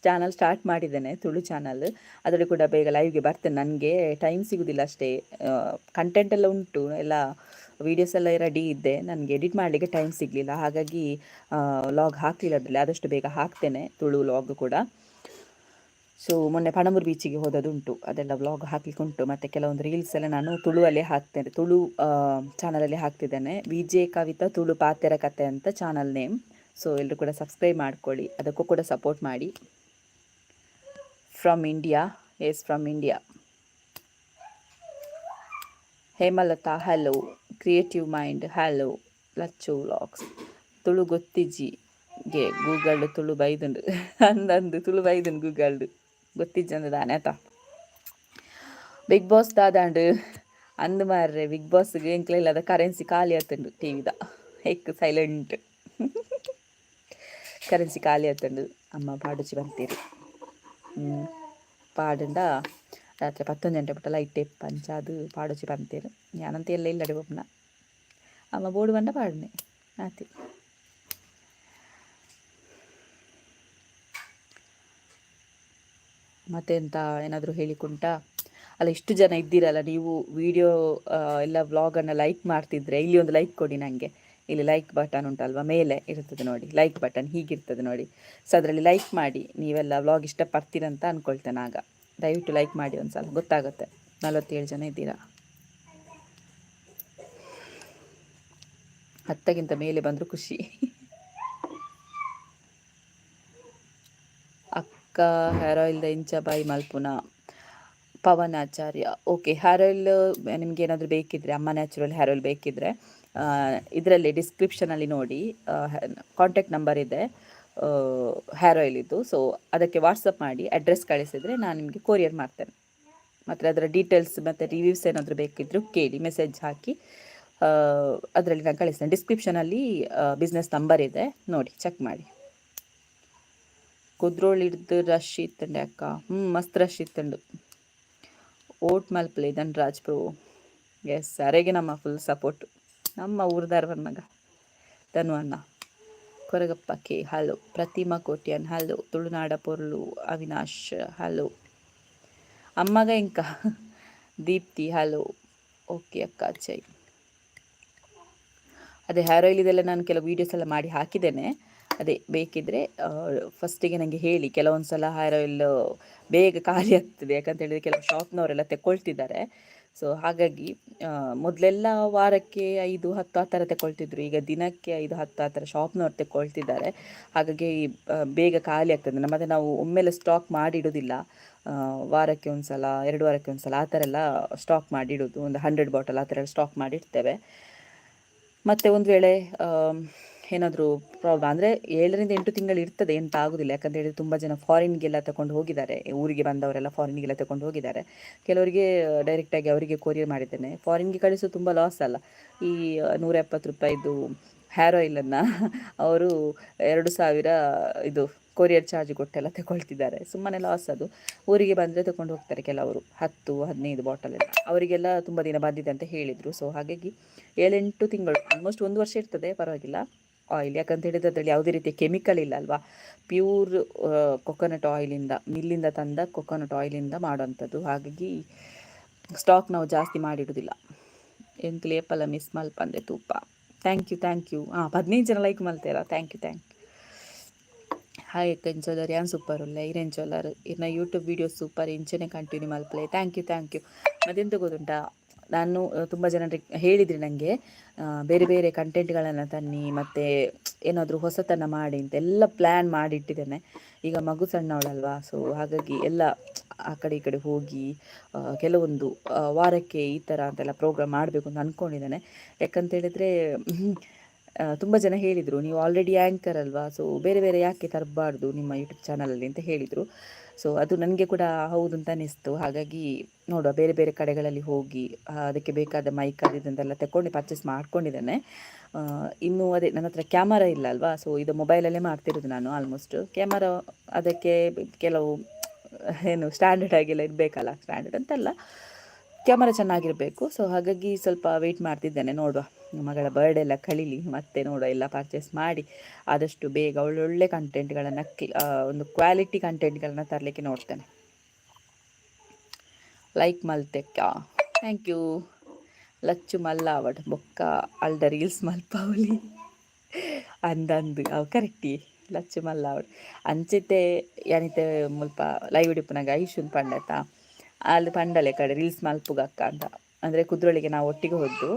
ಚಾನಲ್ ಸ್ಟಾರ್ಟ್ ಮಾಡಿದ್ದೇನೆ, ತುಳು ಚಾನಲ್. ಅದರಲ್ಲಿ ಕೂಡ ಬೇಗ ಲೈವ್ಗೆ ಬರ್ತೇನೆ. ನನಗೆ ಟೈಮ್ ಸಿಗೋದಿಲ್ಲ ಅಷ್ಟೇ. ಕಂಟೆಂಟ್ ಎಲ್ಲ ಉಂಟು, ಎಲ್ಲ ವೀಡಿಯೋಸ್ ಎಲ್ಲ ರೆಡಿ ಇದ್ದೆ, ನನಗೆ ಎಡಿಟ್ ಮಾಡಲಿಕ್ಕೆ ಟೈಮ್ ಸಿಗಲಿಲ್ಲ. ಹಾಗಾಗಿ ವ್ಲಾಗ್ ಹಾಕಲಿಲ್ಲ ಅದರಲ್ಲಿ. ಆದಷ್ಟು ಬೇಗ ಹಾಕ್ತೇನೆ ತುಳು ವ್ಲಾಗ್ ಕೂಡ. ಸೊ ಮೊನ್ನೆ ಪಣಂಬೂರು ಬೀಚಿಗೆ ಹೋದದುಂಟು, ಅದೆಲ್ಲ ವ್ಲಾಗ್ ಹಾಕಲಿಕ್ಕೆ ಉಂಟು. ಮತ್ತು ಕೆಲವೊಂದು ರೀಲ್ಸ್ ಎಲ್ಲ ನಾನು ತುಳುವಲ್ಲೇ ಹಾಕ್ತೇನೆ, ತುಳು ಚಾನಲಲ್ಲಿ ಹಾಕ್ತಿದ್ದೇನೆ. ವಿಜೆ ಕವಿತಾ ತುಳು ಪಾತೆರ ಕತೆ ಅಂತ ಚಾನಲ್ ನೇಮ್. ಸೊ ಎಲ್ಲರೂ ಕೂಡ ಸಬ್ಸ್ಕ್ರೈಬ್ ಮಾಡ್ಕೊಳ್ಳಿ, ಅದಕ್ಕೂ ಕೂಡ ಸಪೋರ್ಟ್ ಮಾಡಿ. From India, yes from India. Hemalatha hello, creative mind hello, Lachchu vlogs Tulu ಗೊತ್ತಿಜ್ಜಿ ಗೆ ಗೂಗಲ್ಡ್ ತುಳು ಬೈದುಂಡು ಅಂದಂದು ತುಳು ಬೈದುಂಡು ಗೂಗಲ್ಡ್ ಗೊತ್ತಿಜ್ಜಂದು ದಾನೆ ಆತ ಬಿಗ್ ಬಾಸ್ ದಾದಾಂಡು ಅಂದು ಮಾರ್ರೆ ಬಿಗ್ ಬಾಸ್ಗೆ ಎಂಕ್ಲ ಇಲ್ಲದ ಕರೆನ್ಸಿ ಖಾಲಿ ಆತುಂಡು ಟಿವಿದ ಹೆಕ್ ಸೈಲೆಂಟ್ ಕರೆನ್ಸಿ ಖಾಲಿ ಆತುಂಡು ಅಮ್ಮ ಪಾಡುಚಿ ಬಂತೀರಿ ಪಾಡುಂಡ ರಾತ್ರಿ 11 ಗಂಟೆ ಬಿಟ್ಟು ಲೈಟ್ ಪಂಚ ಅದು ಪಾಡುಚಿ ಬಂತೀರು ഞാനಂತ ಎಲ್ಲ ಇಲ್ಲಡೆ ಒಬ್ಬನ ಅಮ್ಮ ಬೋಡು ಬಂಡ ಪಾಡನೆ ಆತಿ ಮತ್ತೆಂತ ಏನಾದರೂ ಹೇಳಿಕುಂಟಾ ಅಲ್ಲ ಇಷ್ಟು ಜನ ಇದ್ದೀರಲ್ಲ ನೀವು ವಿಡಿಯೋ ಎಲ್ಲ ವ್ಲಾಗನ್ನು ಲೈಕ್ ಮಾಡ್ತಿದ್ರೆ ಇಲ್ಲಿ ಒಂದು ಲೈಕ್ ಕೊಡಿ ನನಗೆ ಇಲ್ಲಿ ಲೈಕ್ ಬಟನ್ ಉಂಟಲ್ವ ಮೇಲೆ ಇರ್ತದೆ ನೋಡಿ ಲೈಕ್ ಬಟನ್ ಹೀಗಿರ್ತದೆ ನೋಡಿ ಸೊ ಅದರಲ್ಲಿ ಲೈಕ್ ಮಾಡಿ ನೀವೆಲ್ಲ ವ್ಲಾಗ್ ಇಷ್ಟಪಡ್ತೀರಂತ ಅಂದ್ಕೊಳ್ತೇನೆ ಆಗ ದಯವಿಟ್ಟು ಲೈಕ್ ಮಾಡಿ ಒಂದು ಸಲ ಗೊತ್ತಾಗುತ್ತೆ 47 ಜನ ಇದ್ದೀರಾ 10ಗಿಂತ ಮೇಲೆ ಬಂದರೂ ಖುಷಿ ಅಕ್ಕ ಹೇರ್ ಆಯಿಲ್ದ ಇಂಚ ಬಾಯಿ ಮಲ್ಪುನ ಪವನ್ ಆಚಾರ್ಯ ಓಕೆ ಹೇರ್ ಆಯಿಲ್ ನಿಮ್ಗೆ ಏನಾದರೂ ಬೇಕಿದ್ದರೆ ಅಮ್ಮ ನ್ಯಾಚುರಲ್ ಹೇರ್ ಆಯಿಲ್ ಬೇಕಿದ್ದರೆ ಇದರಲ್ಲಿ ಡಿಸ್ಕ್ರಿಪ್ಷನಲ್ಲಿ ನೋಡಿ ಕಾಂಟ್ಯಾಕ್ಟ್ ನಂಬರ್ ಇದೆ ಹೇರ್ ಆಯಿಲ್ ಇದ್ದು ಸೊ ಅದಕ್ಕೆ ವಾಟ್ಸಪ್ ಮಾಡಿ ಅಡ್ರೆಸ್ ಕಳಿಸಿದರೆ ನಾನು ನಿಮಗೆ ಕೊರಿಯರ್ ಮಾಡ್ತೇನೆ ಮತ್ತು ಅದರ ಡೀಟೇಲ್ಸ್ ಮತ್ತು ರಿವ್ಯೂಸ್ ಏನಾದರೂ ಬೇಕಿದ್ದರೂ ಕೇಳಿ ಮೆಸೇಜ್ ಹಾಕಿ ಅದರಲ್ಲಿ ನಾನು ಕಳಿಸ್ತೇನೆ ಡಿಸ್ಕ್ರಿಪ್ಷನಲ್ಲಿ ಬಿಸ್ನೆಸ್ ನಂಬರ್ ಇದೆ ನೋಡಿ ಚೆಕ್ ಮಾಡಿ ಕುದ್ರೋಳಿ ಹಿಡ್ದು ರಶ್ ಇತ್ತಂಡೆ ಅಕ್ಕ ಮಸ್ತ್ ರಶ್ ಇತ್ತಂಡು ಓಟ್ ಮಲ್ಪಲೆ ಧನ್ರಾಜ್ ಪ್ರೊ ಎಸ್ ಅರೆಗೆ ನಮ್ಮ ಫುಲ್ ಸಪೋರ್ಟ್ ನಮ್ಮ ಊರ್ದಾರ್ವನ್ ಮಗ ಧನು ಅಣ್ಣ Koragappa K hello Prathima Kotian hello ತುಳುನಾಡ ಪೊರ್ಲು ಅವಿನಾಶ್ ಹಲೋ ಅಮ್ಮಗ ಇಂಕ ದೀಪ್ತಿ ಹಲೋ ಓಕೆ ಅಕ್ಕ ಚೈ ಅದೇ ಹೇರ್ ಆಯಿಲ್ ಇದೆಲ್ಲ ನಾನು ಕೆಲವು ವೀಡಿಯೋಸ್ ಎಲ್ಲ ಮಾಡಿ ಹಾಕಿದ್ದೇನೆ ಅದೇ ಬೇಕಿದ್ದರೆ ಫಸ್ಟಿಗೆ ನನಗೆ ಹೇಳಿ ಕೆಲವೊಂದು ಸಲ ಹೇರ್ ಆಯಿಲ್ ಬೇಗ ಖಾಲಿ ಆಗ್ತದೆ ಯಾಕಂತ ಹೇಳಿದರೆ ಕೆಲವು ಶಾಪ್ನವರೆಲ್ಲ ತೆಕ್ಕೊಳ್ತಿದ್ದಾರೆ ಸೊ ಹಾಗಾಗಿ ಮೊದಲೆಲ್ಲ ವಾರಕ್ಕೆ 5-10 ಆ ಥರ ತೆಕ್ಕೊಳ್ತಿದ್ರು ಈಗ ದಿನಕ್ಕೆ 5-10 ಆ ಥರ ಶಾಪ್ನವ್ರು ತೆಕ್ಕೊಳ್ತಿದ್ದಾರೆ ಹಾಗಾಗಿ ಬೇಗ ಖಾಲಿ ಆಗ್ತದೆ ಮತ್ತು ನಾವು ಒಮ್ಮೆಲೆ ಸ್ಟಾಕ್ ಮಾಡಿಡೋದಿಲ್ಲ ವಾರಕ್ಕೆ ಒಂದು ಸಲ 2 ವಾರಕ್ಕೆ ಒಂದು ಸಲ ಆ ಥರ ಎಲ್ಲ ಸ್ಟಾಕ್ ಮಾಡಿಡೋದು ಒಂದು 100 ಬಾಟಲ್ ಆ ಥರ ಎಲ್ಲ ಸ್ಟಾಕ್ ಮಾಡಿಡ್ತೇವೆ ಮತ್ತು ಒಂದು ವೇಳೆ ಏನಾದರೂ ಪ್ರಾಬ್ಲಮ್ ಅಂದರೆ 7-8 ತಿಂಗಳು ಇರ್ತದೆ ಎಂತ ಆಗೋದಿಲ್ಲ ಯಾಕಂತ ಹೇಳಿದರೆ ತುಂಬ ಜನ ಫಾರಿನ್ಗೆಲ್ಲ ತಗೊಂಡು ಹೋಗಿದ್ದಾರೆ ಊರಿಗೆ ಬಂದವರೆಲ್ಲ ಫಾರಿನ್ಗೆಲ್ಲ ತಗೊಂಡು ಹೋಗಿದ್ದಾರೆ ಕೆಲವರಿಗೆ ಡೈರೆಕ್ಟಾಗಿ ಅವರಿಗೆ ಕೊರಿಯರ್ ಮಾಡಿದ್ದೇನೆ ಫಾರಿನ್ಗೆ ಕಳಿಸೋ ತುಂಬ ಲಾಸ್ ಅಲ್ಲ ಈ 170 ರೂಪಾಯಿದು ಹೇರ್ ಆಯಿಲನ್ನು ಅವರು 2000 ಇದು ಕೊರಿಯರ್ ಚಾರ್ಜ್ ಕೊಟ್ಟೆಲ್ಲ ತಗೊಳ್ತಿದ್ದಾರೆ ಸುಮ್ಮನೆ ಲಾಸ್ ಅದು ಊರಿಗೆ ಬಂದರೆ ತಗೊಂಡು ಹೋಗ್ತಾರೆ ಕೆಲವರು 10-15 ಬಾಟಲ್ ಎಲ್ಲ ಅವರಿಗೆಲ್ಲ ತುಂಬ ದಿನ ಬಂದಿದೆ ಅಂತ ಹೇಳಿದರು ಸೊ ಹಾಗಾಗಿ 7-8 ತಿಂಗಳು ಆಲ್ಮೋಸ್ಟ್ 1 ವರ್ಷ ಇರ್ತದೆ ಪರವಾಗಿಲ್ಲ ಆಯಿಲ್ ಯಾಕಂತ ಹೇಳಿದ್ರೆ ಅದರಲ್ಲಿ ಯಾವುದೇ ರೀತಿಯ ಕೆಮಿಕಲ್ ಇಲ್ಲ ಅಲ್ವಾ ಪ್ಯೂರ್ ಕೊಕೊನಟ್ ಆಯಿಲಿಂದ ಮಿಲ್ಲಿಂದ ತಂದ ಕೊಕೊನಟ್ ಆಯಿಲಿಂದ ಮಾಡೋಂಥದ್ದು ಹಾಗಾಗಿ ಸ್ಟಾಕ್ ನಾವು ಜಾಸ್ತಿ ಮಾಡಿಡೋದಿಲ್ಲ ಎಂತ ಲೇಪಲ್ಲ ಮಿಸ್ ಮಲ್ಪಂದೆ ತುಪ್ಪ ಥ್ಯಾಂಕ್ ಯು 15 ಜನ ಲೈಕ್ ಮಲ್ತೀರಾ ಥ್ಯಾಂಕ್ ಯು ಹಾಯ್ ಅಕ್ಕ ಇಂಚೋಲರ್ ಯಾನ್ ಸೂಪರ್ ಉಲ್ಲ ಇರೆಂಚೋಲರ್ ಇನ್ನ ಯೂಟ್ಯೂಬ್ ವೀಡಿಯೋ ಸೂಪರ್ ಇಂಚನೆ ಕಂಟಿನ್ಯೂ ಮಲ್ಪಲೆ ಥ್ಯಾಂಕ್ ಯು ಮತ್ತೆಂತ ಗೊತ್ತುಂಟಾ ನಾನು ತುಂಬ ಜನರಿಗೆ ಹೇಳಿದ್ರಿ ನನಗೆ ಬೇರೆ ಬೇರೆ ಕಂಟೆಂಟ್ಗಳನ್ನು ತನ್ನಿ ಮತ್ತು ಏನಾದರೂ ಹೊಸತನ ಮಾಡಿ ಅಂತೆಲ್ಲ ಪ್ಲ್ಯಾನ್ ಮಾಡಿಟ್ಟಿದ್ದೇನೆ ಈಗ ಮಗು ಸಣ್ಣವಳಲ್ವಾ ಸೊ ಹಾಗಾಗಿ ಎಲ್ಲ ಆ ಕಡೆ ಈ ಕಡೆ ಹೋಗಿ ಕೆಲವೊಂದು ವಾರಕ್ಕೆ ಈ ಥರ ಅಂತೆಲ್ಲ ಪ್ರೋಗ್ರಾಮ್ ಮಾಡಬೇಕು ಅಂತ ಅಂದ್ಕೊಂಡಿದ್ದೇನೆ ಯಾಕಂತೇಳಿದರೆ ತುಂಬ ಜನ ಹೇಳಿದರು ನೀವು ಆಲ್ರೆಡಿ ಆ್ಯಂಕರ್ ಅಲ್ವಾ ಸೊ ಬೇರೆ ಬೇರೆ ಯಾಕೆ ತರಬಾರ್ದು ನಿಮ್ಮ ಯೂಟ್ಯೂಬ್ ಚಾನಲಲ್ಲಿ ಅಂತ ಹೇಳಿದರು ಸೊ ಅದು ನನಗೆ ಕೂಡ ಹೌದು ಅಂತ ಅನ್ನಿಸ್ತು ಹಾಗಾಗಿ ನೋಡುವ ಬೇರೆ ಬೇರೆ ಕಡೆಗಳಲ್ಲಿ ಹೋಗಿ ಅದಕ್ಕೆ ಬೇಕಾದ ಮೈಕ್ ಅದಿದಂತೆಲ್ಲ ತಗೊಂಡು ಪರ್ಚೇಸ್ ಮಾಡ್ಕೊಂಡಿದ್ದೇನೆ ಇನ್ನು ಅದೇ ನನ್ನ ಹತ್ರ ಕ್ಯಾಮರಾ ಇಲ್ಲ ಅಲ್ವಾ ಸೊ ಇದು ಮೊಬೈಲಲ್ಲೇ ಮಾಡ್ತಿರೋದು ನಾನು ಆಲ್ಮೋಸ್ಟ್ ಕ್ಯಾಮರಾ ಅದಕ್ಕೆ ಕೆಲವು ಏನು ಸ್ಟ್ಯಾಂಡರ್ಡ್ ಆಗಿಲ್ಲ ಇರಬೇಕಲ್ಲ ಸ್ಟ್ಯಾಂಡರ್ಡ್ ಅಂತಲ್ಲ ಕ್ಯಾಮರಾ ಚೆನ್ನಾಗಿರಬೇಕು ಸೊ ಹಾಗಾಗಿ ಸ್ವಲ್ಪ ವೆಯ್ಟ್ ಮಾಡ್ತಿದ್ದೇನೆ ನೋಡುವ ಮಗಳ ಬರ್ಡೇ ಎಲ್ಲ ಕಳೀಲಿ ಮತ್ತೆ ನೋಡುವ ಎಲ್ಲ ಪರ್ಚೇಸ್ ಮಾಡಿ ಆದಷ್ಟು ಬೇಗ ಒಳ್ಳೊಳ್ಳೆ ಕಂಟೆಂಟ್ಗಳನ್ನು ಒಂದು ಕ್ವಾಲಿಟಿ ಕಂಟೆಂಟ್ಗಳನ್ನ ತರಲಿಕ್ಕೆ ನೋಡ್ತೇನೆ ಲೈಕ್ ಮಲ್ತೆಕ್ಕ ಥ್ಯಾಂಕ್ ಯು ಲಚ್ಚು ಮಲ್ಲಾವಡ್ ಬೊಕ್ಕ ಅಲ್ದ ರೀಲ್ಸ್ ಮಲ್ಪವಲಿ ಅಂದಂದು ಅವು ಕರೆಕ್ಟಿ ಲಚ್ಚು ಮಲ್ಲಾವಡ್ ಅಂಚಿತೆ ಏನಿತೆ ಮುಲ್ಪ ಲೈವ್ ಹಿಡಿಪುನಾಗ ಐಶುನ್ ಪಂಡತ ಅಲ್ಲಿ ಪಂಡಲೆ ಕಡೆ ರೀಲ್ಸ್ ಮಲ್ಪುಗಕ್ಕ ಅಂತ ಅಂದರೆ ಕುದ್ರೋಳಿಗೆ ನಾವು ಒಟ್ಟಿಗೆ ಹೋದ್ದು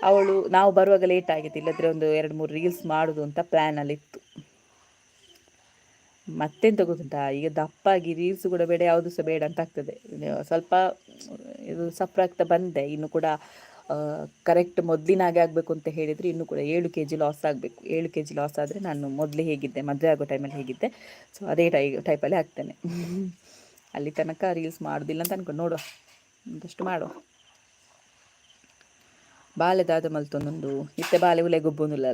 ಅವಳು ನಾವು ಬರುವಾಗ ಲೇಟ್ ಆಗಿತ್ತು ಇಲ್ಲದ್ರೆ ಒಂದು 2-3 ರೀಲ್ಸ್ ಮಾಡೋದು ಅಂತ ಪ್ಲ್ಯಾನಲ್ಲಿತ್ತು ಮತ್ತೆಂತ ಗೊತ್ತುಂಟಾ ಈಗ ದಪ್ಪಾಗಿ ರೀಲ್ಸ್ ಕೂಡ ಬೇಡ ಯಾವುದು ಸಹ ಬೇಡ ಅಂತ ಆಗ್ತದೆ ಸ್ವಲ್ಪ ಇದು ಸಫರ್ ಆಗ್ತಾ ಬಂದೆ ಇನ್ನು ಕೂಡ ಕರೆಕ್ಟ್ ಮೊದಲಿನಾಗೆ ಆಗಬೇಕು ಅಂತ ಹೇಳಿದರೆ ಇನ್ನೂ ಕೂಡ 7 kg ಲಾಸ್ ಆಗಬೇಕು. 7 kg ಲಾಸ್ ಆದರೆ ನಾನು ಮೊದಲೇ ಹೇಗಿದ್ದೆ, ಮದುವೆ ಆಗೋ ಟೈಮಲ್ಲಿ ಹೇಗಿದ್ದೆ, ಸೊ ಅದೇ ಟೈಪಲ್ಲಿ ಆಗ್ತೇನೆ. ಅಲ್ಲಿ ತನಕ ರೀಲ್ಸ್ ಮಾಡೋದಿಲ್ಲ ಅಂತ ಅನ್ಕೊಂಡು ನೋಡುವ, ಒಂದಷ್ಟು ಮಾಡುವ. ಬಾಲೆ ದಾದ ಮಲ್ತೊಂದುಂಡು ಇತ್ತೆ ಬಾಲೆ ಉಲೆ ಗೊಬ್ಬೊಂದುಲ್ಲ.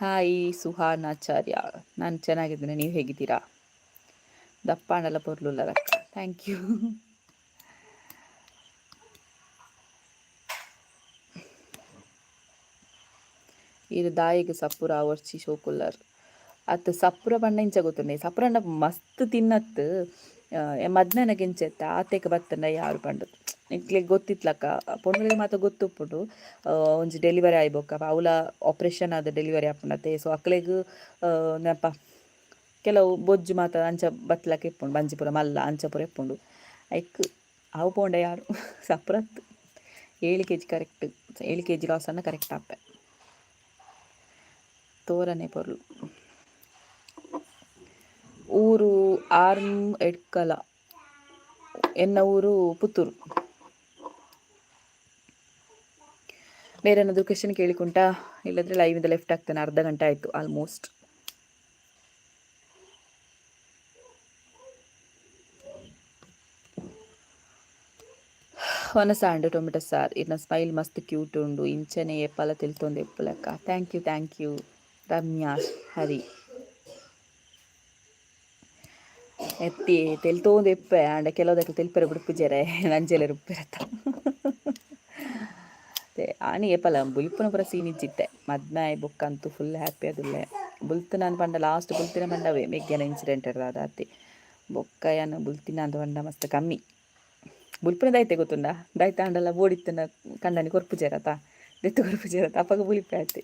ಹಾಯ್ ಸುಹಾನಾಚಾರ್ಯ, ನಾನು ಚೆನ್ನಾಗಿದ್ದೇನೆ, ನೀವು ಹೇಗಿದ್ದೀರಾ? ದಪ್ಪ ಹಣ್ಣೆಲ್ಲ ಬರ್ಲಿಲ್ಲ ಅಕ್ಕ, ಥ್ಯಾಂಕ್ ಯು. ಇದು ದಾಯಿಗೆ ಸಪುರ ಅವರ್ಚಿ ಶೋಕುಲ್ಲರ್ ಅತ್ತು ಸಪುರ ಬಣ್ಣ ಇಂಚ ಗೊತ್ತುಂಡೆ. ಸಪುರ ಹಣ್ಣ ಮಸ್ತ್ ತಿನ್ನತ್ತು. ಮಧ್ಯಾಹ್ನಕ್ಕೆ ಇಂಚೆತ್ತ ಆತೇಕ ಬತ್ತಂಡ ಯಾರು ಪಂಡು ಇಟ್ಲಿಗೆ ಗೊತ್ತಿತ್ಲಕ್ಕ ಪೊಂಡ್ರಿಗೆ ಮಾತ್ರ ಗೊತ್ತುಪ್ಪುಡು. ಒಂಜಿ ಡೆಲಿವರಿ ಆಯ್ಬೋಕ ಅವಳ ಆಪ್ರೇಷನ್ ಆದ ಡೆಲಿವರಿ ಆಪುಂಡತೆ. ಸೊ ಅಕ್ಲೆಗ್ ನೆಪ ಕೆಲವು ಬೊಜ್ಜು ಮಾತ್ರ ಅಂಚ ಬತ್ಲಕ್ಕೆ ಇಪ್ಪುಂಡು, ಬಂಜಿಪುರ ಮಲ್ಲ ಅಂಚಪುರ ಇಪ್ಪುಂಡು. ಐಕ್ ಅವು ಪೋಂಡ ಯಾರು ಸಪುರತ್ತು 7 kg ಕರೆಕ್ಟ್. 7 kg ಲಾಸ್ ಅನ್ನ ಕರೆಕ್ಟ್ ಆಪೆ ತೋರನೆ ಪೊರ್ಲು. ಊರು ಆರ್ಮ್ ಎಡ್ಕಲ, ಎನ್ನ ಊರು ಪುತ್ತೂರು. ಬೇರೆ ಏನಾದರೂ ಕ್ವೆಶನ್ ಕೇಳಿಕೊಂಟಾ? ಇಲ್ಲದ್ರೆ ಲೈವಿಂದ ಲೆಫ್ಟ್ ಆಗ್ತಾನೆ, ಅರ್ಧ ಗಂಟೆ ಆಯಿತು ಆಲ್ಮೋಸ್ಟ್. ಹೊನಸಾಂಡು ಟೊಮೆಟೊ ಸಾರ್ ಇನ್ನ ಸ್ಮೈಲ್ ಮಸ್ತ್ ಕ್ಯೂಟ್ ಉಂಡು, ಇಂಚನೆ ಎಪ್ಪಲ ತಿಳ್ತೊಂದು ಎಪ್ಪಲಕ್ಕ. ಥ್ಯಾಂಕ್ ಯು ರಮ್ಯಾ ಹರಿ. ಎತ್ತಿ ತೆಲ್ತೋಂದು ಎಪ್ಪೆ ಆಂಡ ಕೆಲವುದಕ್ಕೆ ತೆಲ್ಪೆರ ಬಿಡುಪುಜೆರೆ ನಂಜೆಲೆ ರುಪ್ಪಿರತ್ತ. ಆನಿ ಏಪಲ ಬುಲ್ಪುನ ಪೂರ ಸೀನಿಜ್ಜಿತ್ತೆ ಮದ್ಮೆ ಬುಕ್ಕಂತೂ ಫುಲ್ ಹ್ಯಾಪಿ ಅದುಲ್ಲೆ. ಬುಲ್ತು ನಾನು ಪಂಡ ಲಾಸ್ಟ್ ಬುಲ್ತಿನ ಪಂಡವೇ ಮೆಗ್ಗೆನ ಇನ್ಸಿಡೆಂಟ್ ಇರೋದು ಅತ್ತಿ ಬೊಕ್ಕಯ್ಯನ ಬುಲ್ತಿನ ಅಂತ ಪಂಡ ಮಸ್ತ್ ಕಮ್ಮಿ. ಬುಲ್ಪುನ ದೈತೆ ಗೊತ್ತುಂಡ, ದೈತ ಅಂಡಲ್ಲ ಬೋಡಿತ್ತನ ಕಂಡನಿ ಕೊರ್ಪುಜೆರತ ದೆತ್ತು ಕೊರ್ಪುಜೆರತ ಅಪ್ಪಗ ಬುಲಿಪೆ ಆಯ್ತೆ.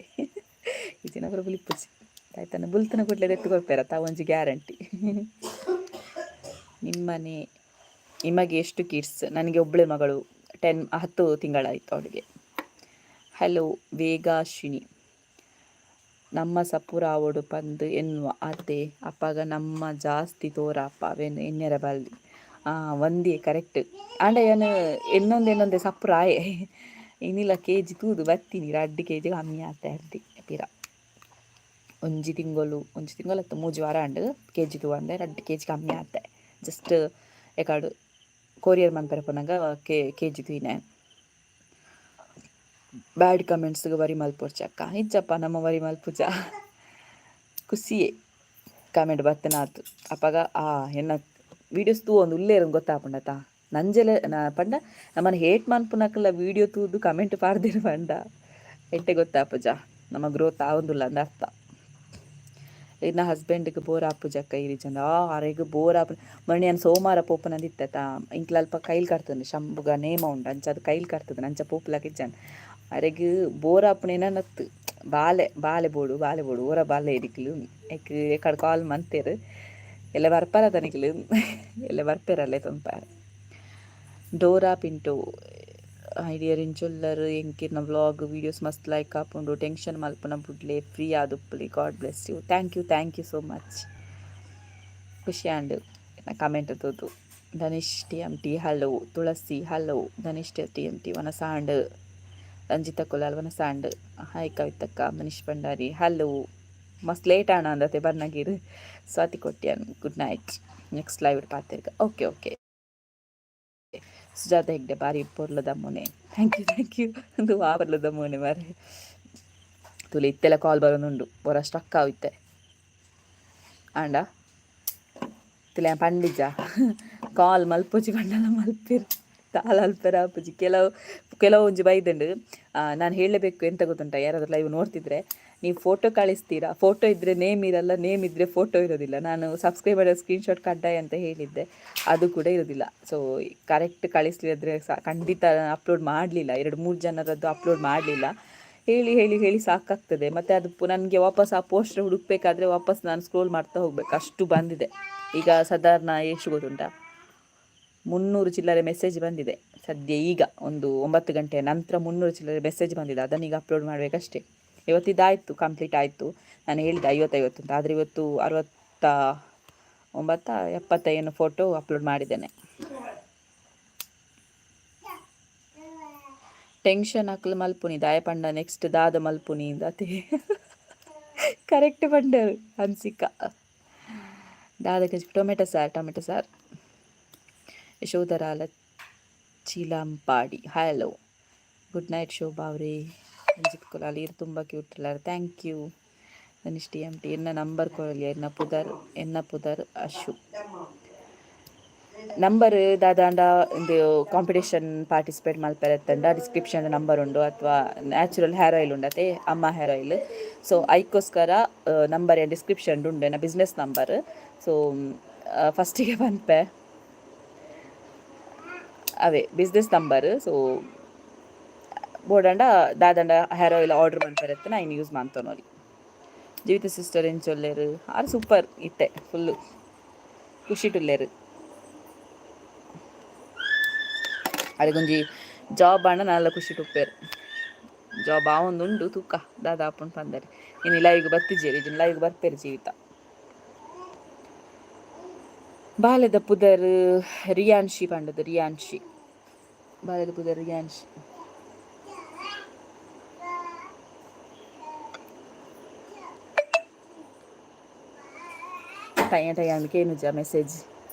ಈಚಿನ ಪೂರ ಬುಲಿಪುಜಿ ದೈತನ ಬುಲ್ತನ ಕೊಟ್ಲೆ ದೆತ್ತು ಕೊರ್ಪೆರತ ಒಂಜಿ ಗ್ಯಾರಂಟಿ. ನಿಮ್ಮನೆ ನಿಮಗೆ ಎಷ್ಟು ಕಿಡ್ಸ್? ನನಗೆ ಒಬ್ಬಳೆ ಮಗಳು, 10 ತಿಂಗಳಾಯಿತು ಅವಳಿಗೆ. ಹಲೋ ವೇಗಾಶಿನಿ. ನಮ್ಮ ಸಪುರ ಆವಡು ಪಂದು ಎನ್ನುವ ಅತ್ತೆ ಅಪ್ಪಗ ನಮ್ಮ ಜಾಸ್ತಿ ತೋರಪ್ಪ ಅವೇನು ಎಣ್ಣೆರ ಬಲ್ದಿ ಒಂದೇ ಕರೆಕ್ಟ್ ಆಂಡ ಏನು ಇನ್ನೊಂದೇ ಸಪುರ ಆಯೆ ಇನ್ನಿಲ್ಲ kg ತೂದು ಬತ್ತೀನಿ 2 kg ಕಮ್ಮಿ ಆತ ಅರ್ದಿ ಪಿರ ಒಂಜಿ ತಿಂಗಳು 3 ವಾರ ಅಂಡು kg ತೂ ಅಂದೆ 2 kg ಕಮ್ಮಿ ಆತೆ. ಜಸ್ಟ್ ಎಕಾಡು ಕೊರಿಯರ್ ಮನ್ಪೆರ ಪೊನಗ kg ತೂಯಿನೆ. ಬ್ಯಾಡ್ ಕಮೆಂಟ್ಸ್ಗೆ ವರಿ ಮಲ್ಪೊರ್ಚಕ್ಕ ಇಜ್ಜಪ್ಪ ನಮ್ಮ ವರಿ ಮಲ್ಪುಜ ಖುಷಿಯೇ ಕಮೆಂಟ್ ಬತ್ತನಾತು ಅಪ್ಪಗ ಎನ್ನ ವೀಡಿಯೋಸ್ ತೂ ಒಂದು ಉಲ್ಲೇರು ಗೊತ್ತಾಪುಂಡತ ನಂಜೆಲೆ ಪಂಡ ನಮ್ಮನ್ನು ಹೇಟ್ ಮನ್ಪುನಕಲ್ಲ ವೀಡಿಯೋ ತೂದು ಕಮೆಂಟ್ ಪಾಡ್ದಿರು ಪಂಡ ಎಟ್ಟೆ ಗೊತ್ತಾಪುಜ ನಮ್ಮ ಗ್ರೋತ್ ಆವೊಂದುಲ್ಲ ಅಂದ ಅರ್ಥ. ಇನ್ನ ಹಸ್ಬೆಂಡ್ಗೆ ಬೋರ್ ಆಪುಜಕ್ಕ ಈ ರೀಚಂದ ಆರೆಗ್ ಬೋರ್ ಆಪು ಮಣಿಯನ್ ಸೋಮವಾರ ಪೋಪನಂದು ಇತ್ತತ ಇಂಕ್ಲ ಅಲ್ಪ ಕೈಲ್ ಕಟ್ತದೆ ಶಂಬುಗ ನೇಮ ಉಂಡು ಅಂಚ ಕೈಲ್ ಕಟ್ತದೆ ಅಂಚ ಪೋಪುಲಕಿಜ್ಜನ್ ಅರೆಗ್ ಬೋರ್ ಆಪುನೇನತ್ತು ಬಾಲೆ ಬೋಡು ಓರ ಬಾಲೆ ಇರಿಕ್ಲು ಎಕಡೆ ಕಾಲ್ ಮಂತೇರು ಎಲ್ಲ ಬರ್ಪಾರ ತನಿಕ್ಲು ಎಲ್ಲ ಬರ್ಪೇರಲ್ಲೇ ತೊಂಪಾರ. ಡೋರಾ ಪಿಂಟೋ ಐಡಿಯರ್ ಇಂಚೊಲ್ಲರ್ ಎಂಕಿನ ವ್ಲಾಗ್ ವೀಡಿಯೋಸ್ ಮಸ್ತ್ ಲೈಕ್ ಆಪುಂಡು ಟೆನ್ಷನ್ ಮಲ್ಪುನ ಬುಡ್ಲೆ ಫ್ರೀ ಆದುಪ್ಪುಲಿ. God bless you. Thank you so much. ಖುಷಿ ಆಂಡು ಕಮೆಂಟ್ ತೋದು. Dhanish TMT hello. Tulasi hello. Dhanish TMT ವನಸಾಂಡ್. ರಂಜಿತಾ ಕುಲಾಲ್ ವನಸಾಂಡ್. ಹಾಯ್ ಕವಿತಕ್ಕ. ಮನೀಶ್ ಭಂಡಾರಿ ಹಲೋ. ಮಸ್ತ್ ಲೇಟ್ ಆಣ ಅಂದತೆ ಬರ್ನಗಿರು Swathi Kotian. Good night. Next live ಪಾತಿರ್ಗ. ಓಕೆ ಸುಜಾತ ಹೆಗ್ಡೆ ಬಾರಿ ಪೊರ್ಲದ ಮೋನೆ. ಥ್ಯಾಂಕ್ ಯು ಒಂದು ಪೊರ್ಲದ ಮೋನೆ ಮಾರೆ ತುಲಿ ಇತ್ತೆಲ್ಲ ಕಾಲ್ ಬರೋನುಂಡು ಬೊರ ಸ್ಟ್ರಕ್ ಆವಿತ್ತೆ ಆಂಡ ತಿಲ ಪಂಡಿಜ ಕಾಲ್ ಮಲ್ಪೊಜಿ ಪಂಡಲ ಮಲ್ಪೆರ್ ತಾಲ ಅಲ್ಪೆರ ಆಪುಜಿ ಕೆಲವು ಒಂಜಿ ಬೈದಂಡು ನಾನು ಹೇಳಲೇಬೇಕು ಎಂತ ಗೊತ್ತುಂಟ, ಯಾರಾದ್ರೂ ಲೈವ್ ನೋಡ್ತಿದ್ರೆ ನೀವು ಫೋಟೋ ಕಳಿಸ್ತೀರಾ, ಫೋಟೋ ಇದ್ದರೆ ನೇಮ್ ಇರಲ್ಲ, ನೇಮ್ ಇದ್ದರೆ ಫೋಟೋ ಇರೋದಿಲ್ಲ. ನಾನು ಸಬ್ಸ್ಕ್ರೈಬರ್ ಸ್ಕ್ರೀನ್ಶಾಟ್ ಕಡ್ಡಾಯ ಅಂತ ಹೇಳಿದ್ದೆ, ಅದು ಕೂಡ ಇರೋದಿಲ್ಲ. ಸೊ ಕರೆಕ್ಟ್ ಕಳಿಸ್ಲಿದ್ರೆ ಖಂಡಿತ ಅಪ್ಲೋಡ್ ಮಾಡಲಿಲ್ಲ, 2-3 ಜನರದ್ದು ಅಪ್ಲೋಡ್ ಮಾಡಲಿಲ್ಲ. ಹೇಳಿ ಸಾಕಾಗ್ತದೆ. ಮತ್ತು ಅದು ನನಗೆ ವಾಪಸ್ ಆ ಪೋಸ್ಟರ್ ಹುಡುಕಬೇಕಾದ್ರೆ ವಾಪಸ್ ನಾನು ಸ್ಕ್ರೋಲ್ ಮಾಡ್ತಾ ಹೋಗ್ಬೇಕು, ಅಷ್ಟು ಬಂದಿದೆ. ಈಗ ಸಾಧಾರಣ ಎಷ್ಟು ಗೊತ್ತುಂಟ, 300 ಚಿಲ್ಲರೆ ಮೆಸೇಜ್ ಬಂದಿದೆ ಸದ್ಯ. ಈಗ ಒಂದು 9 ಗಂಟೆ ನಂತರ 300 ಚಿಲ್ಲರೆ ಮೆಸೇಜ್ ಬಂದಿದೆ. ಅದನ್ನೀಗ ಅಪ್ಲೋಡ್ ಮಾಡಬೇಕಷ್ಟೇ. ಇವತ್ತಿದ್ದಾಯಿತು, ಕಂಪ್ಲೀಟ್ ಆಯಿತು. ನಾನು ಹೇಳಿದೆ 50 ಅಂತ, ಆದರೆ ಇವತ್ತು 69 ಫೋಟೋ ಅಪ್ಲೋಡ್ ಮಾಡಿದ್ದೇನೆ. ಟೆನ್ಷನ್ ಹಾಕಲು ಮಲ್ಪುನಿ ದಾಯ ಪಂಡ ನೆಕ್ಸ್ಟ್ ದಾದ ಮಲ್ಪುನಿ ಅದೇ ಕರೆಕ್ಟ್ ಪಂಡರು ಹನ್ಸಿಕ ದಾದ ಟೊಮೆಟೊ ಸಾರ್ ಯಶೋಧರಾಲ Chilampadi hello good night Shobha ಅವರೇ ಅಂಜಿಟ್ಕೊಳಲಿ ಇದು ತುಂಬ ಕ್ಯೂಟ್ ಅಲ್ಲ thank you Dhanish T M T ಎನ್ನ ನಂಬರ್ ಕೊಡಲಿ ಎನ್ನ ಪುದರ್ ಅಶು ನಂಬರ್ ದಾದಾಂಡ ಒಂದು ಕಾಂಪಿಟೇಷನ್ ಪಾರ್ಟಿಸಿಪೇಟ್ ಮಲ್ಪೆರತ್ತಂಡ ಡಿಸ್ಕ್ರಿಪ್ಷನ್ ನಂಬರ್ ಉಂಡು ಅಥವಾ ನ್ಯಾಚುರಲ್ ಹೇರ್ ಆಯಿಲ್ ಉಂಡತೆ ಅಮ್ಮ ಹೇರ್ ಆಯಿಲ್ ಸೊ ಐಕೋಸ್ಕರ ನಂಬರ್ ಡಿಸ್ಕ್ರಿಪ್ಷನ್ ಉಂಡು ನನ್ನ ಬಿಸ್ನೆಸ್ ನಂಬರ್ ಸೊ ಫಸ್ಟಿಗೆ ಬಂದ್ಪೆ ಅವೇ ಬಿಸ್ನೆಸ್ ನಂಬರ್ ಸೊ ಬೋಡಂಡ ದಾದಂಡ ಹೇರ್ ಆಯಿಲ್ ಆರ್ಡರ್ ಮಾಡ್ತಿರತ್ತೆ ನಾ ಇನ್ನು ಯೂಸ್ ಮಾಡ್ತಾನೋಲಿ ಜೀವಿತ ಸಿಸ್ಟರ್ ಎಂಚೊಲ್ಲೇರು ಆರು ಸೂಪರ್ ಇತ್ತೆ ಫುಲ್ಲು ಖುಷಿಟುಲ್ಲೇರು ಅದಕ್ಕೊಂಜಿ ಜಾಬ್ ಆಂಡ നല്ല ಖುಷಿ ಟುಪ್ಪೇರು ಜಾಬ್ ಆವೊಂದುಂಡು ತೂಕ ದಾದ ಆಪುಂಡು ಪಂದರಿ ಇನ್ನು ಲೈವ್ಗೆ ಬರ್ತಿದ್ದೀರಿ ಇದನ್ನು ಲೈವ್ಗೆ ಬರ್ಪೇರು ಜೀವಿತ ಬಾಲ್ಯದ ಪುದರ್ ರಿಯಾನ್ಶಿ ಪಂಡದು ರಿಯಾನ್ಶಿ ಬಾಲ್ಯದ ಪುದರ್ ರಿಯಾನ್ಶಿ ಟೈಮ್ಗೆ ಏನು ಜಾ ಮೆಸೇಜ್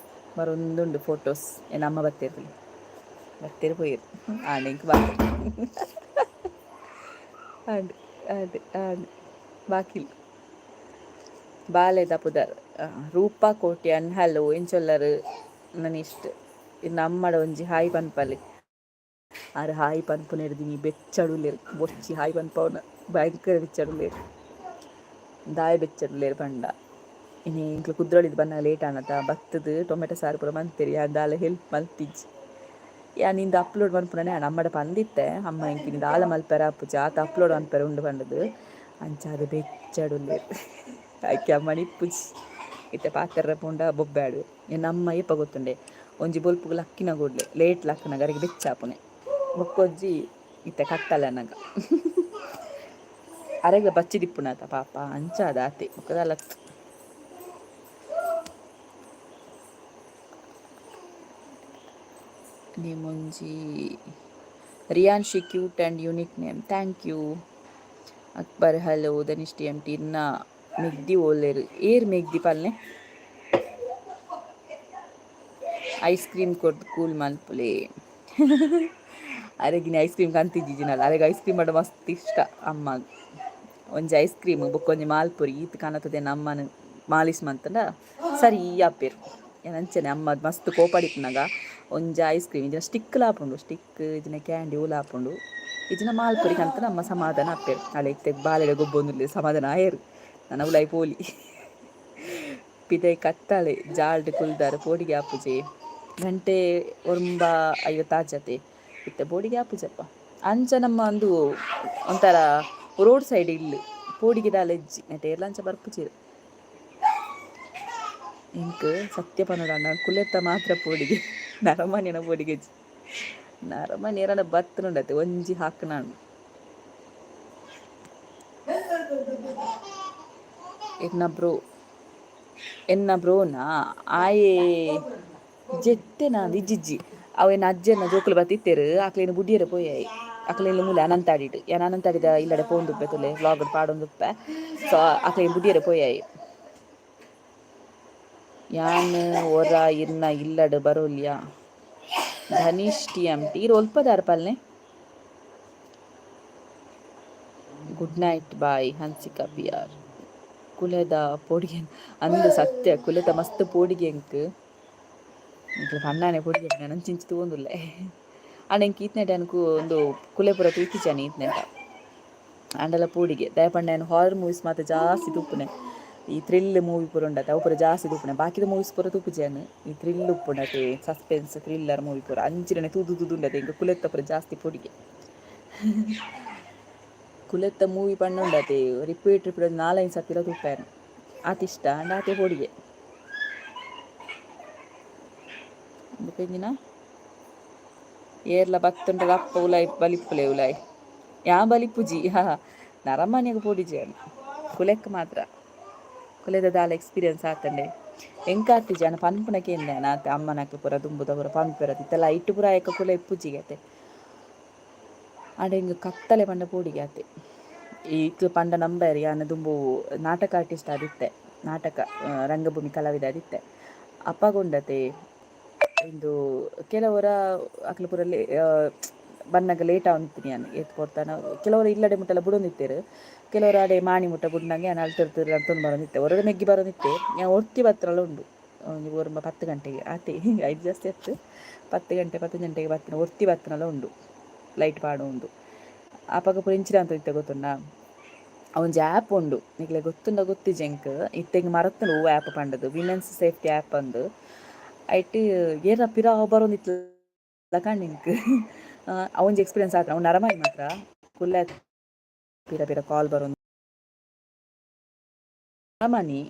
ಬರೊಂದುಂಡು ಫೋಟೋಸ್ ಏನು ಅಮ್ಮ ಬರ್ತಿರು പോയിರು ಆನೆಗೆ ಬಾಕಿಲ್ ಬಾಲೆದ ಪುದರ್ ರೂಪಾ ಕೋಟ್ಯಾನ್ ಹಲೋ ಎಂಚೊಲ್ಲರು ನನಿಷ್ಟ ಇನ್ನು ಅಮ್ಮಡ ಒಂಜಿ ಹಾಯ್ ಪನ್ಪಲೆ ಆರು ಹಾಯ್ ಪನ್ಪುನೆರ್ದಿನಿ ಬೆಚ್ಚಡುಲೇರು ಬೊಚ್ಚಿ ಹಾಯ್ ಪನ್ಪವನ ಭಯಂಕರ ಬೆಚ್ಚಡುಲೇರು ದಾಯ ಬೆಚ್ಚಡುಲೇರು ಪಂಡ ಇನ್ನು ಇಂಕ್ಲು ಕುದ್ರೊಳಿದ್ದು ಬನ್ನ ಲೇಟ್ ಆನತ ಬತ್ತದು ಟೊಮೆಟೊ ಸಾರು ಪೂರ ಮಂತೇರಿ ದಾಲ ಹೆಲ್ಪ್ ಮಲ್ತಿಜ್ಜಿ ನಿಂದ ಅಪ್ಲೋಡ್ ಮನ್ಪುನೇ ನಮ್ಮಡ ಪಂದಿತ್ತೆ ಅಮ್ಮ ಇಂಕಿ ನಿಂದ ಆಲ ಮಲ್ಪೆರ ಅಪ್ಪುಜ ಆತ ಅಪ್ಲೋಡ್ ಮನ್ಪೆರ ಉಂಡು ಪಂಡದು ಅಂಚಾದ ಬೆಚ್ಚಡುಲ್ಲೇರು ಆಯ್ಕೆ ಅಮ್ಮ ನಿಪ್ಪುಜಿ ಇತ್ತೆ ಪಾತ್ರೆ ಪೋಂಡ ಬೊಬ್ಬಾಡು ನಮ್ಮ ಏಪ ಗೊತ್ತುಂಡೆ ಒಂಜಿ ಬೊಲ್ಪುಗು ಲಕ್ಕಿನ ಕೂಡ್ಲೆ ಲೇಟ್ ಲಕ್ಕನ ಗರಿಗೆ ಬೆಚ್ಚಾಪುನೆ ಬೊಕ್ಕೊಜ್ಜಿ ಇತ್ತೆ ಕಟ್ಟಲೆ ನನಗ ಅರೆಗ ಬಚ್ಚಿ ದಿಪ್ಪುನಾತ ಪಾಪ ಅಂಚಾದ ಆತೆ ಬೊಕ್ಕದಲ್ಲ ನೇಮೊಂಜಿ Riyanshi cute and unique name thank you Akbar hello Dhanish T M T ಇನ್ನ ಮೆಗ್ದಿ ಓಲೇರು ಏರ್ ಮೆಗ್ದಿ ಪಲ್ಲೆ ಐಸ್ ಕ್ರೀಮ್ ಕೊಟ್ಟು ಕೂಲ್ ಮಲ್ಪುಲೆ ಅರೆಗಿನ ಐಸ್ ಕ್ರೀಮ್ ಕಂತಿದ್ದಿನಲ್ಲ ಅರೆಗೆ ಐಸ್ ಕ್ರೀಮ್ ಮಾಡ ಮಸ್ತ್ ಇಷ್ಟ ಅಮ್ಮಗ ಒಂಜಿ ಐಸ್ ಕ್ರೀಮ್ ಬೊಕ್ಕೊಂಜಿ ಮಾಲ್ಪುರಿ ಈತ್ ಕಾಣತದೆ ಅಮ್ಮನ ಮಾಲಿಸ್ ಮಂತಂಡ ಸರಿ ಆಪೇರು ಏನಂಚನೆ ಅಮ್ಮ ಮಸ್ತ್ ಕೋಪಡಿತ್ನಾಗ ಒಂಜಿ ಐಸ್ ಕ್ರೀಮ್ ಇದನ್ನ ಸ್ಟಿಕ್ ಲಾಪುಂಡು ಸ್ಟಿಕ್ ಇದನ್ನ ಕ್ಯಾಂಡಿ ಹೂ ಲಾಪುಂಡು ಇದನ್ನ ಮಾಲ್ಪುರಿ ಕಂತ ನಮ್ಮ ಸಮಾಧಾನ ಆಪೇರು ಅಲ್ಲ ಇತ್ತೆ ಬಾಲೆಡೆ ಗೊಬ್ಬೊಂದುಲ್ಲೆ ಸಮಾಧಾನ ಆಯರು ನನ್ನ ಉಲೈ ಪೋಲಿ ಪಿದೈ ಕತ್ತಾಳೆ ಜಾಲ್ಡ್ ಕುಲ್ದಾರ ಪೋಡಿಗೆ ಆಪುಜೆ ಗಂಟೆ 9:50 ಇತ್ತೆ ಬೋಡಿಗೆ ಆಪುಜಪ್ಪ ಅಂಚ ನಮ್ಮ ಒಂದು ಒಂಥರ ರೋಡ್ ಸೈಡ್ ಇಲ್ಲಿ ಪೋಡಿಗೆ ದಾಲೆಜ್ಜಿ ನೆಟೆ ಎಲ್ಲಂಚ ಬರ್ಪುಜೀರು ಇಂಕ್ ಸತ್ಯ ಪನ್ನಡ ಕುಲೆತ್ತ ಮಾತ್ರ ಪೋಡಿಗೆ ನರಮನಿನ ಪೋಡಿಗೆ ನರಮನಿ ಎರಡ ಬತ್ತನುಂಡತೆ ಒಂಜಿ ಹಾಕ್ನಾನು ಎನ್ನ ಬ್ರೋನಾ ಆಯೇ ಜೆಟ್ಟೆನ ಇಜ್ಜಿಜ್ಜಿ ಅವೇನು ಅಜ್ಜನ ಜೋಕುಲು ಬತ್ತಿತ್ತೇರು ಆಕ್ಲೇನು ಬುಡ್ಡಿಯರ ಪೋಯಾಯಿ ಆಕ್ಲೇನು ಮೂಲೆ ಅನಂತಾಡಿದ ಇಲ್ಲಡೆ ಪೋಂದುಪ್ಪೆ ತುಲೆ ವ್ಲಾಗ್ ಪಾಡೊಂದುಪ್ಪೆ ಸೊ ಆಕ್ಲೇನು ಬುಡ್ಡಿಯರ ಪೋಯಾಯಿ ಯಾನ್ ಒರ ಇನ್ನ ಇಲ್ಲಡು ಬರೋಲ್ಯಾ ಧನಿಷ್ ಟಿ ಎಮ್ ಟಿ ಇರು ಒಲ್ಪದಾರ ಪಲ್ನೆ good night bye Hansika P R ಕುಲೆದ ಪೋಡಿಗೆ ಅಂದು ಸತ್ಯ ಕುಲೆತ ಮಸ್ತ್ ಪೋಡಿಗೆ ಎಂಕ್ ಪಣ್ಣಾನೆ ಪೋಡಿಗೆ ನಂಚಿಂಚು ತಗೊಂದುಲ್ಲೆ ಅಂಡ್ ಈತ್ನೆಟ ಅನ್ಕು ಒಂದು ಕುಲೆಪುರ ತೂತಿಚಾನೆ ಈತ್ನೆಟ ಅಂಡಲ ಪೋಡಿಗೆ ದಯಪಂಡ ಹಾರರ್ ಮೂವೀಸ್ ಮಾತ್ರ ಜಾಸ್ತಿ ತೂಪುನೆ ಈ ಥ್ರಿಲ್ ಮೂವಿ ಪೂರ ಉಂಡತೆ ಅವು ಪೂರ ಜಾಸ್ತಿ ತೂಪುನೆ ಬಾಕಿದ ಮೂವೀಸ್ ಪೂರ ತೂಪುಜಾನು ಈ ಥ್ರಿಲ್ ಉಪ್ಪುಂಡತೆ ಸಸ್ಪೆನ್ಸ್ ಥ್ರಿಲ್ಲರ್ ಮೂವಿ ಪೂರ ಅಂಚಿರನೆ ತೂದುಂಡತೆ ಇಂಕ ಕುಲೆತ್ತ ಪೂರ ಜಾಸ್ತಿ ಪೋಡಿಗೆ ಕುಲೆತ್ತ ಮೂವಿ ಪಣ್ಣುಂಡತೆ ರಿಪೀಟ್ 4-5 ಸತಿಲ ತೂಪಾಯನು ಆತಿಷ್ಟ ಅಂಡ್ ಆತೆ ಪೋಡಿಗೆ ಬುಕೆಂಜಿನ ಏರ್ಲ ಬತ್ತುಂಟದ ಅಪ್ಪ ಉಲಾಯ್ ಬಲಿಪ್ಪುಲೆ ಉಲಾಯ್ ಯಾ ಬಲಿಪ್ಪುಜಿ ನರಮನೆಗೆ ಪೋಡಿಜಾನು ಕುಲೆಕ್ ಮಾತ್ರ ಕುಲೆದ ದಾಲ ಎಕ್ಸ್ಪೀರಿಯನ್ಸ್ ಆತಂಡೆ ಎಂಕಾತಿ ಜನ ಪನ್ಪುನಕ್ಕೆ ನಾತ ಅಮ್ಮನಕ್ಕೆ ಪೂರ ದುಂಬುದ ಪೂರ ಪಂಪೆರದು ಇತ್ತೆಲ್ಲ ಇಟ್ಟು ಪೂರ ಆಯಕ ಕುಲ ಇಪ್ಪುಜಿಗತೆ ಆಡೆ ಹಿಂಗೆ ಕತ್ತಲೆ ಪಂಡ ಪೋಡಿಗೆ ಆತೆ ಈಗ ಪಂಡ ನಂಬರ್ ಯಾನ ದುಂಬು ನಾಟಕ ಆರ್ಟಿಸ್ಟ್ ಆದಿತ್ತೆ, ನಾಟಕ ರಂಗಭೂಮಿ ಕಲಾವಿದ ಆದಿತ್ತೆ ಅಪ್ಪಗೊಂಡತೆ ಇಂದು ಕೆಲವರ ಅಕ್ಲ ಪುರಲ್ಲಿ ಬನ್ನಗ ಲೇಟ್ ಆವನ್ತೀನಿ ನಾನು ಎತ್ತು ಕೊಡ್ತಾನೆ ಕೆಲವರು ಇಲ್ಲಡೆ ಮುಟ್ಟೆಲ್ಲ ಬುಡೊಂದಿತ್ತೇರು ಕೆಲವರು ಅಡೆ ಮಾಣಿ ಮುಟ್ಟ ಬುಡ್ನಂಗೆ ನಾನು ಅಳ್ತಿರ್ತಿರು ಅಂತಂದು ಬರೋನಿತ್ತೆ ಹೊರಡೆ ಮೆಗ್ಗಿ ಬರೋನಿತ್ತೆ ഞാൻ ಒರ್ತಿ ಬತ್ತರಲ್ಲ ಉಂಡು ಒಂದು 10 ಗಂಟೆಗೆ ಆತೆ 5 ಜಾಸ್ತಿ ಆಯ್ತು 10 ಗಂಟೆ 10 ಗಂಟೆಗೆ ಬತ್ತಿನ ಒರ್ತಿ ಬತ್ತನಲ್ಲ ಉಂಡು ಲೈಟ್ ಪಾಡು ಉಂಡು ಆಪಗ ಪುರ ಇಂಚಿನ ಅಂತ ಇತ್ತೆ ಗೊತ್ತುಂಡ ಅವೊಂಜಿ ಆ್ಯಪ್ ಉಂಡು ನಿಕ್ಲೆ ಗೊತ್ತುಂಡ ಗೊತ್ತಿ ಜೆಂಕ್ ಇತ್ತೆಗೆ ಮರತ್ತಲು ಓ ಆ್ಯಪ್ ಪಂಡದು ವಿಮೆನ್ಸ್ ಸೇಫ್ಟಿ ಆ್ಯಪ್ ಅಂದು ಐಟ್ ಏರ ಪಿರ ಬರೋನಿತ್ತು ಕಂಡಿಂಕ್ ಅವೊಂಜಿ ಎಕ್ಸ್ಪೀರಿಯನ್ಸ್ ಆತ ಅವ್ನು ನರಮಾಯಿ ಮಾತ್ರ ಕುಲ್ಲ ಪಿರ ಪಿರ ಕಾಲ್ ಬರೋ ನರಮನಿ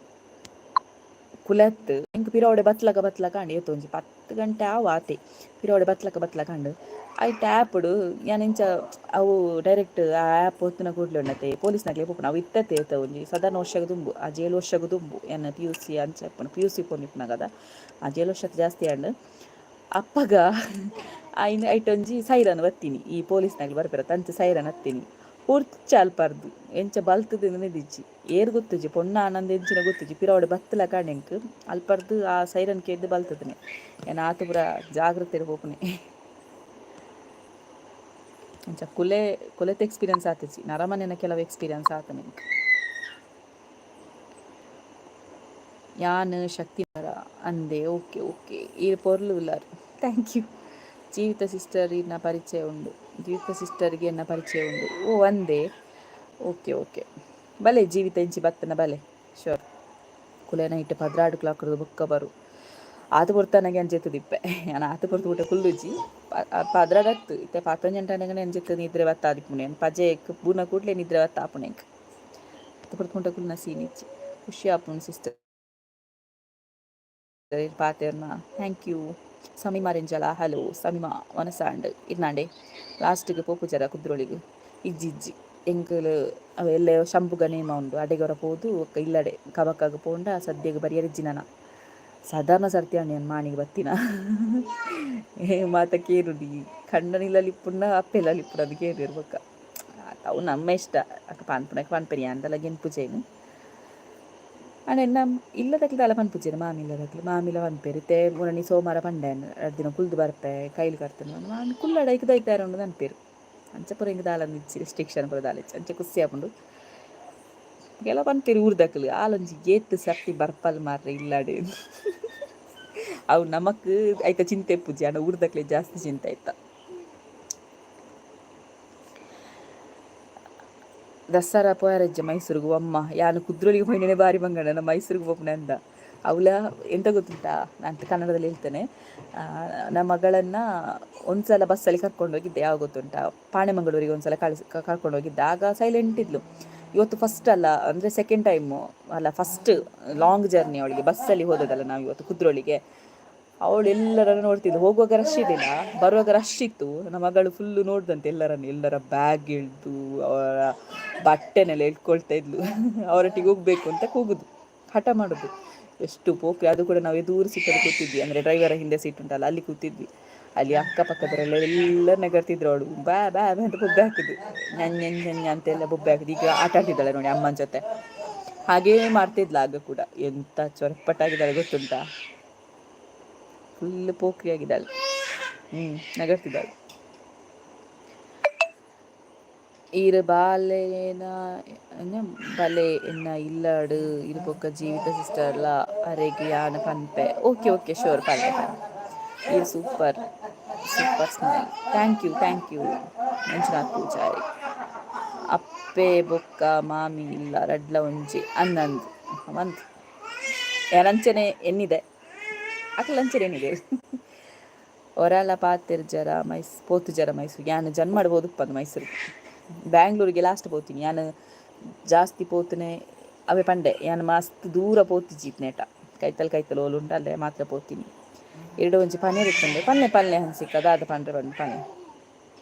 ಕುಲತ್ ಇಂಕ ಪಿರವಡೆ ಬತ್ಲಕ ಕಂಡು ಏತು ಒಂಜಿ 10 ಗಂಟೆ ಆತೆ ಪಿರವಡೆ ಬತ್ಲಕ ಕಂಡು ಐಟ್ ಆ್ಯಪ್ಡು ಯಾನ್ ಇಂಚ ಅವು ಡೈರೆಕ್ಟ್ ಆ ಆ್ಯಪ್ ಒತ್ತಿನ ಕೂಡಲೇ ಉಂಡತೆ ಪೊಲೀಸ್ನಾಗ್ಲೇ ಪೋಪುನ ಅವು ಇತ್ತತೆ ಏತ ಒಂಜಿ ಸಾಧಾರಣ ವರ್ಷಗ ದುಂಬು ಆ 7 ವರ್ಷಗ ದುಂಬು ಎನ್ನ PUC ಅಂಚ PUC ಪೋನಿಪ್ನಾಗದ ಆ 7 ವರ್ಷಕ್ಕೆ ಜಾಸ್ತಿ ಆಂಡ್ ಅಪ್ಪಗ ಐಟೊಂಜಿ ಸೈರನ್ ಬತ್ತೀನಿ ಈ ಪೊಲೀಸ್ನಾಗ್ಲಿ ಬರ್ಪೆರ ತಂಚ ಸೈರನ್ ಹತ್ತೀನಿ ಹುರ್ಚ ಅಲ್ಪರ್ದು ಎಂಚ ಬಲ್ತದಿಂದ ದಿಜ್ಜಿ ಏರ್ ಗೊತ್ತುಜಿ ಪೊಣ್ಣ ಆನಂದ ಎಂಚಿನ ಗೊತ್ತುಜಿ ಪಿರವಡೆ ಬತ್ತಲ ಕಾಣೆಂಕ್ ಅಲ್ಪರ್ದು ಆ ಸೈರನ್ ಕೇದ್ದು ಬಲ್ತದನೆ ಏನ ಆತು ಪುರ ಜಾಗ್ರತೆ ಹೋಪುನೆ ಅಂಚ ಕುಲೆತ ಎಕ್ಸ್ಪೀರಿಯನ್ಸ್ ಆತಿಜಿ ನರಮನೆನ ಕೆಲವು ಎಕ್ಸ್ಪೀರಿಯನ್ಸ್ ಆತ ನಿಂಗೆ ಯಾನ್ ಶಕ್ತಿ ಅಂದೆ ಓಕೆ ಈ ಪೊರ್ಲು ಉಲ್ಲಾರ್ ಥ್ಯಾಂಕ್ ಯು ಜೀವಿತ ಸಿಸ್ಟರ್ ಇನ್ನ ಪರಿಚಯ ಉಂಡು ಜೀವಿತ ಸಿಸ್ಟರ್ಗೆ ಎನ್ನ ಪರಿಚಯ ಉಂಡು ಓ ಅಂದೆ ಓಕೆ ಬಲೆ ಜೀವಿತ ಇಂಚಿ ಬತ್ತನ ಬಲೆ ಶೋರ್ ಕುಲೆ ನೈಟ್ 12 ಕ್ಲಾಕ್ರದು ಬುಕ್ಕ ಬರು ಆತು ಪೊರ್ತನಗೆ ಅಂಜೆತ್ತದಿಪ್ಪೆ ನಾನು ಆತು ಪೊರ್ತು ಊಟ ಕುಲ್ಲುಜಿ 12 ಇತ್ತೆ 15 ಗಂಟೆನಗನೆ ಅಂಜೆತ್ತು ನಿದ್ರೆ ಬತ್ತಾದಿಪ್ಪುನೆ ಪಜೆಕ್ ಬೂನ ಕೂಡ್ಲೆ ನಿದ್ರೆ ಬತ್ತಾಪುನೆಂಕ್ ಆತು ಪೊರ್ತು ಊಟ ಕುಲ್ನ ಸೀನಿಚ್ಚಿ ಖುಷಿ ಆಪುಂಡು sister ಪಾತೆರ್ನ thank you Sameema ರೆಂಜಲ hello Sameema ವನಸಾಂಡ್ ಇರ್ನಾಂಡೆ ಲಾಸ್ಟ್ಗೆ ಪೋಪುಜರ ಕುದ್ರೊಳಿಗೆ ಇಜ್ಜಿ ಎಂಕಲ್ ಅವೆಲ್ಲ ಶಂಪುಗ ನೇಮ ಉಂಡು ಅಡೆಗೊರ ಪೋದು ಇಲ್ಲಡೆ ಕಬಕ್ಕಾಗ ಪೋಂಡ ಸದ್ಯಗೆ ಬರಿಯರಿಜ್ಜಿನ ಸಾಧಾರಣ ಸರ್ತಿ ಅಂಡು ನಾನು ಮಾಣಿಗೆ ಬತ್ತಿನ ಮಾತ ಕೇರುಡಿ ಕಣ್ಣನಿಲ್ಲಲಿಪ್ಪುಣ್ಣ ಅಪ್ಪೆಲ್ಲಲಿಪ್ಪುಣ ಅದು ಕೇರು ಇರ್ಬೇಕ ಅವು ನಮ್ಮ ಇಷ್ಟ ಅಕ್ಕ ಪಾನ್ಪುಣಕ್ಕೆ ಪಾನ್ಪೆರಿ ಅಂದಲ್ಲ ಗೆನ್ಪುಜೇನು ಅಣ್ಣ ಇಲ್ಲದಕ್ಲೆ ಅಲ್ಲ ಪನ್ಪುಜೇನು ಮಾಮಿ ಇಲ್ಲದಕ್ಲೆ ಮಾಮಿಲ ಪನ್ಪೇರು ಮುರಣಿ ಸೋಮವಾರ ಪಂಡೇನು 2 ದಿನ ಕುಲ್ದು ಬರ್ಪೆ ಕೈಲಿ ಕರ್ತೇನೆ ಮಾಮಿ ಕುಲ್ಲಡ ಇಕ್ದೈತಾರ ಉಂಡು ಅನ್ಪೇರು ಅಂಚ ಪುರ ಹಿಂಗೆ ದಾಲಂದಿಚ್ಚಿ ರೆಸ್ಟ್ರಿಕ್ಷನ್ ಪುರ ದಾಲಿಚ್ಚಿ ಅಂಚೆ ಖುಷಿ ಆಪುಂಡು ಕೆಲವು ಪನ್ಪೇರು ಊರ್ದಕ್ಲು ಆಲೊಂಜಿ ಏತ್ ಸರ್ತಿ ಬರ್ಪಲ್ ಮಾರ್ರೆ ಇಲ್ಲಾಡೆ ಅವು ನಮಕ್ ಆಯ್ತ ಚಿಂತೆ ಪೂಜೆ ಅಣ್ಣ ಊರ್ದಕ್ಲೆ ಜಾಸ್ತಿ ಚಿಂತೆ ಆಯ್ತಾ ದಸರಾ ಪೋಯರಜ್ಜೆ ಮೈಸೂರಿಗೆ ಅಮ್ಮ ಯಾನು ಕುದ್ರೋಳಿಗೆ ಹೋಯ್ನೇನೆ ಬಾರಿ ಬಂಗಡ ನಮ್ಮ ಮೈಸೂರಿಗೆ ಹೋಗ್ನೆ ಅಂದ ಅವಳ ಎಂತ ಗೊತ್ತುಂಟಾ ನಾನು ಕನ್ನಡದಲ್ಲಿ ಹೇಳ್ತೇನೆ ನಮ್ಮ ಮಗಳನ್ನು ಒಂದ್ಸಲ ಬಸ್ಸಲ್ಲಿ ಕರ್ಕೊಂಡೋಗಿದ್ದೆ ಯಾವ ಗೊತ್ತುಂಟಾ ಪಾಣೆಮಂಗಳೂರಿಗೆ ಒಂದ್ಸಲ ಕರ್ಕೊಂಡೋಗಿದ್ದೆ ಆಗ ಸೈಲೆಂಟ್ ಇದ್ಲು ಇವತ್ತು ಫಸ್ಟ್ ಅಲ್ಲ ಅಂದರೆ ಸೆಕೆಂಡ್ ಟೈಮು ಅಲ್ಲ ಫಸ್ಟ್ ಲಾಂಗ್ ಜರ್ನಿ ಅವಳಿಗೆ ಬಸ್ಸಲ್ಲಿ ಹೋದದಲ್ಲ ನಾವು ಇವತ್ತು ಕುದ್ರೋಳಿಗೆ ಅವಳು ಎಲ್ಲರನ್ನು ನೋಡ್ತಿದ್ಲು ಹೋಗುವಾಗ ರಶ್ ಇದ್ದಿಲ್ಲ ಬರುವಾಗ ರಶ್ ಇತ್ತು ನಮ್ಮ ಮಗಳು ಫುಲ್ಲು ನೋಡ್ದಂತೆ ಎಲ್ಲರ ಬ್ಯಾಗ್ ಇಳ್ದು ಅವರ ಬಟ್ಟೆನೆಲ್ಲ ಇಟ್ಕೊಳ್ತಾ ಇದ್ಲು ಅವರೊಟ್ಟಿಗೆ ಹೋಗ್ಬೇಕು ಅಂತ ಕೂಗುದು ಹಠ ಮಾಡೋದು ಎಷ್ಟು ಪೋಕ್ರಿ ಅದು ಕೂಡ ನಾವು ಎದುರು ಸೀಟಲ್ಲಿ ಕೂತಿದ್ವಿ ಅಂದರೆ ಡ್ರೈವರ ಹಿಂದೆ ಸೀಟ್ ಉಂಟಲ್ಲ ಅಲ್ಲಿ ಕೂತಿದ್ವಿ ಅಲ್ಲಿ ಅಕ್ಕಪಕ್ಕದವರೆಲ್ಲ ಎಲ್ಲ ನಗರ್ತಿದ್ರು ಅವಳು ಬಾ ಅಂತ ಬೊಬ್ಬೆ ಹಾಕಿದ್ದು ನೆಂಜ ಅಂತೆಲ್ಲ ಬೊಬ್ಬೆ ಹಾಕಿದ್ದು ಈಗ ಆಟ ಆಡ್ತಿದ್ದಾಳೆ ನೋಡಿ ಅಮ್ಮನ ಜೊತೆ ಹಾಗೇ ಮಾಡ್ತಿದ್ಲ ಆಗ ಕೂಡ ಎಂತ ಚೊರಪಟ್ಟಾಗಿದ್ದಾಳೆ ಗೊತ್ತುಂಟಾ ಫುಲ್ ಪೋಕ್ರಿ ಆಗಿದ್ದಾಳೆ ನಗರ್ತಿದ್ದಾಳೆ ಇರು ಬಾಲೆನ ಬಲೆ ಎನ್ನ ಇಲ್ಲಾಡು ಇರು ಪೊಕ್ಕ ಜೀವಿತ ಸಿಸ್ಟರ್ಲ ಅರೆಗೆ ಯಾನ ಪನ್ಪೆ ಓಕೆ ಶೋರ್ ಪನ್ಪೆ ಇದು super smile thank you Manjunath Poojari ಅಪ್ಪೆ ಬೊಕ್ಕ ಮಾಮಿ ಇಲ್ಲ ರಡ್ಲ ಒಂಜಿ ಅನ್ನಂದು ಮಂತ್ ಲಂಚನೆ ಎನ್ನಿದೆ ಲಂಚನೆ ಏನಿದೆ ಒರಾಲ ಪಾತೆರ್ ಜರ ಪೋತು ಜರ ಮೈಸೂರಿಗೆ ನಾನು ಜನ್ಮ ಮಾಡ್ಬೋದು ಪಂದು ಮೈಸೂರಿಗೆ ಬ್ಯಾಂಗ್ಳೂರಿಗೆ ಲಾಸ್ಟ್ ಪೋತೀನಿ ನಾನು ಜಾಸ್ತಿ ಪೋತನೆ ಅವೇ ಪಂಡೆ ನಾನು ಮಸ್ತ್ ದೂರ ಪೋತಿಜಿತ್ ನೇಟ ಕೈತಲ್ ಓಲು ಉಂಟಲ್ಲೇ ಮಾತ್ರ ಪೋತೀನಿ 2 ಒಂಜಿ ಪನ್ನೀರ್ ಇತ್ತಂಡೆ ಪಲ್ಲೆ ಹಂಸಿಕ್ಕ ಅದಾದ ಪಂಡ್ರೆ ಪನ್ನೆ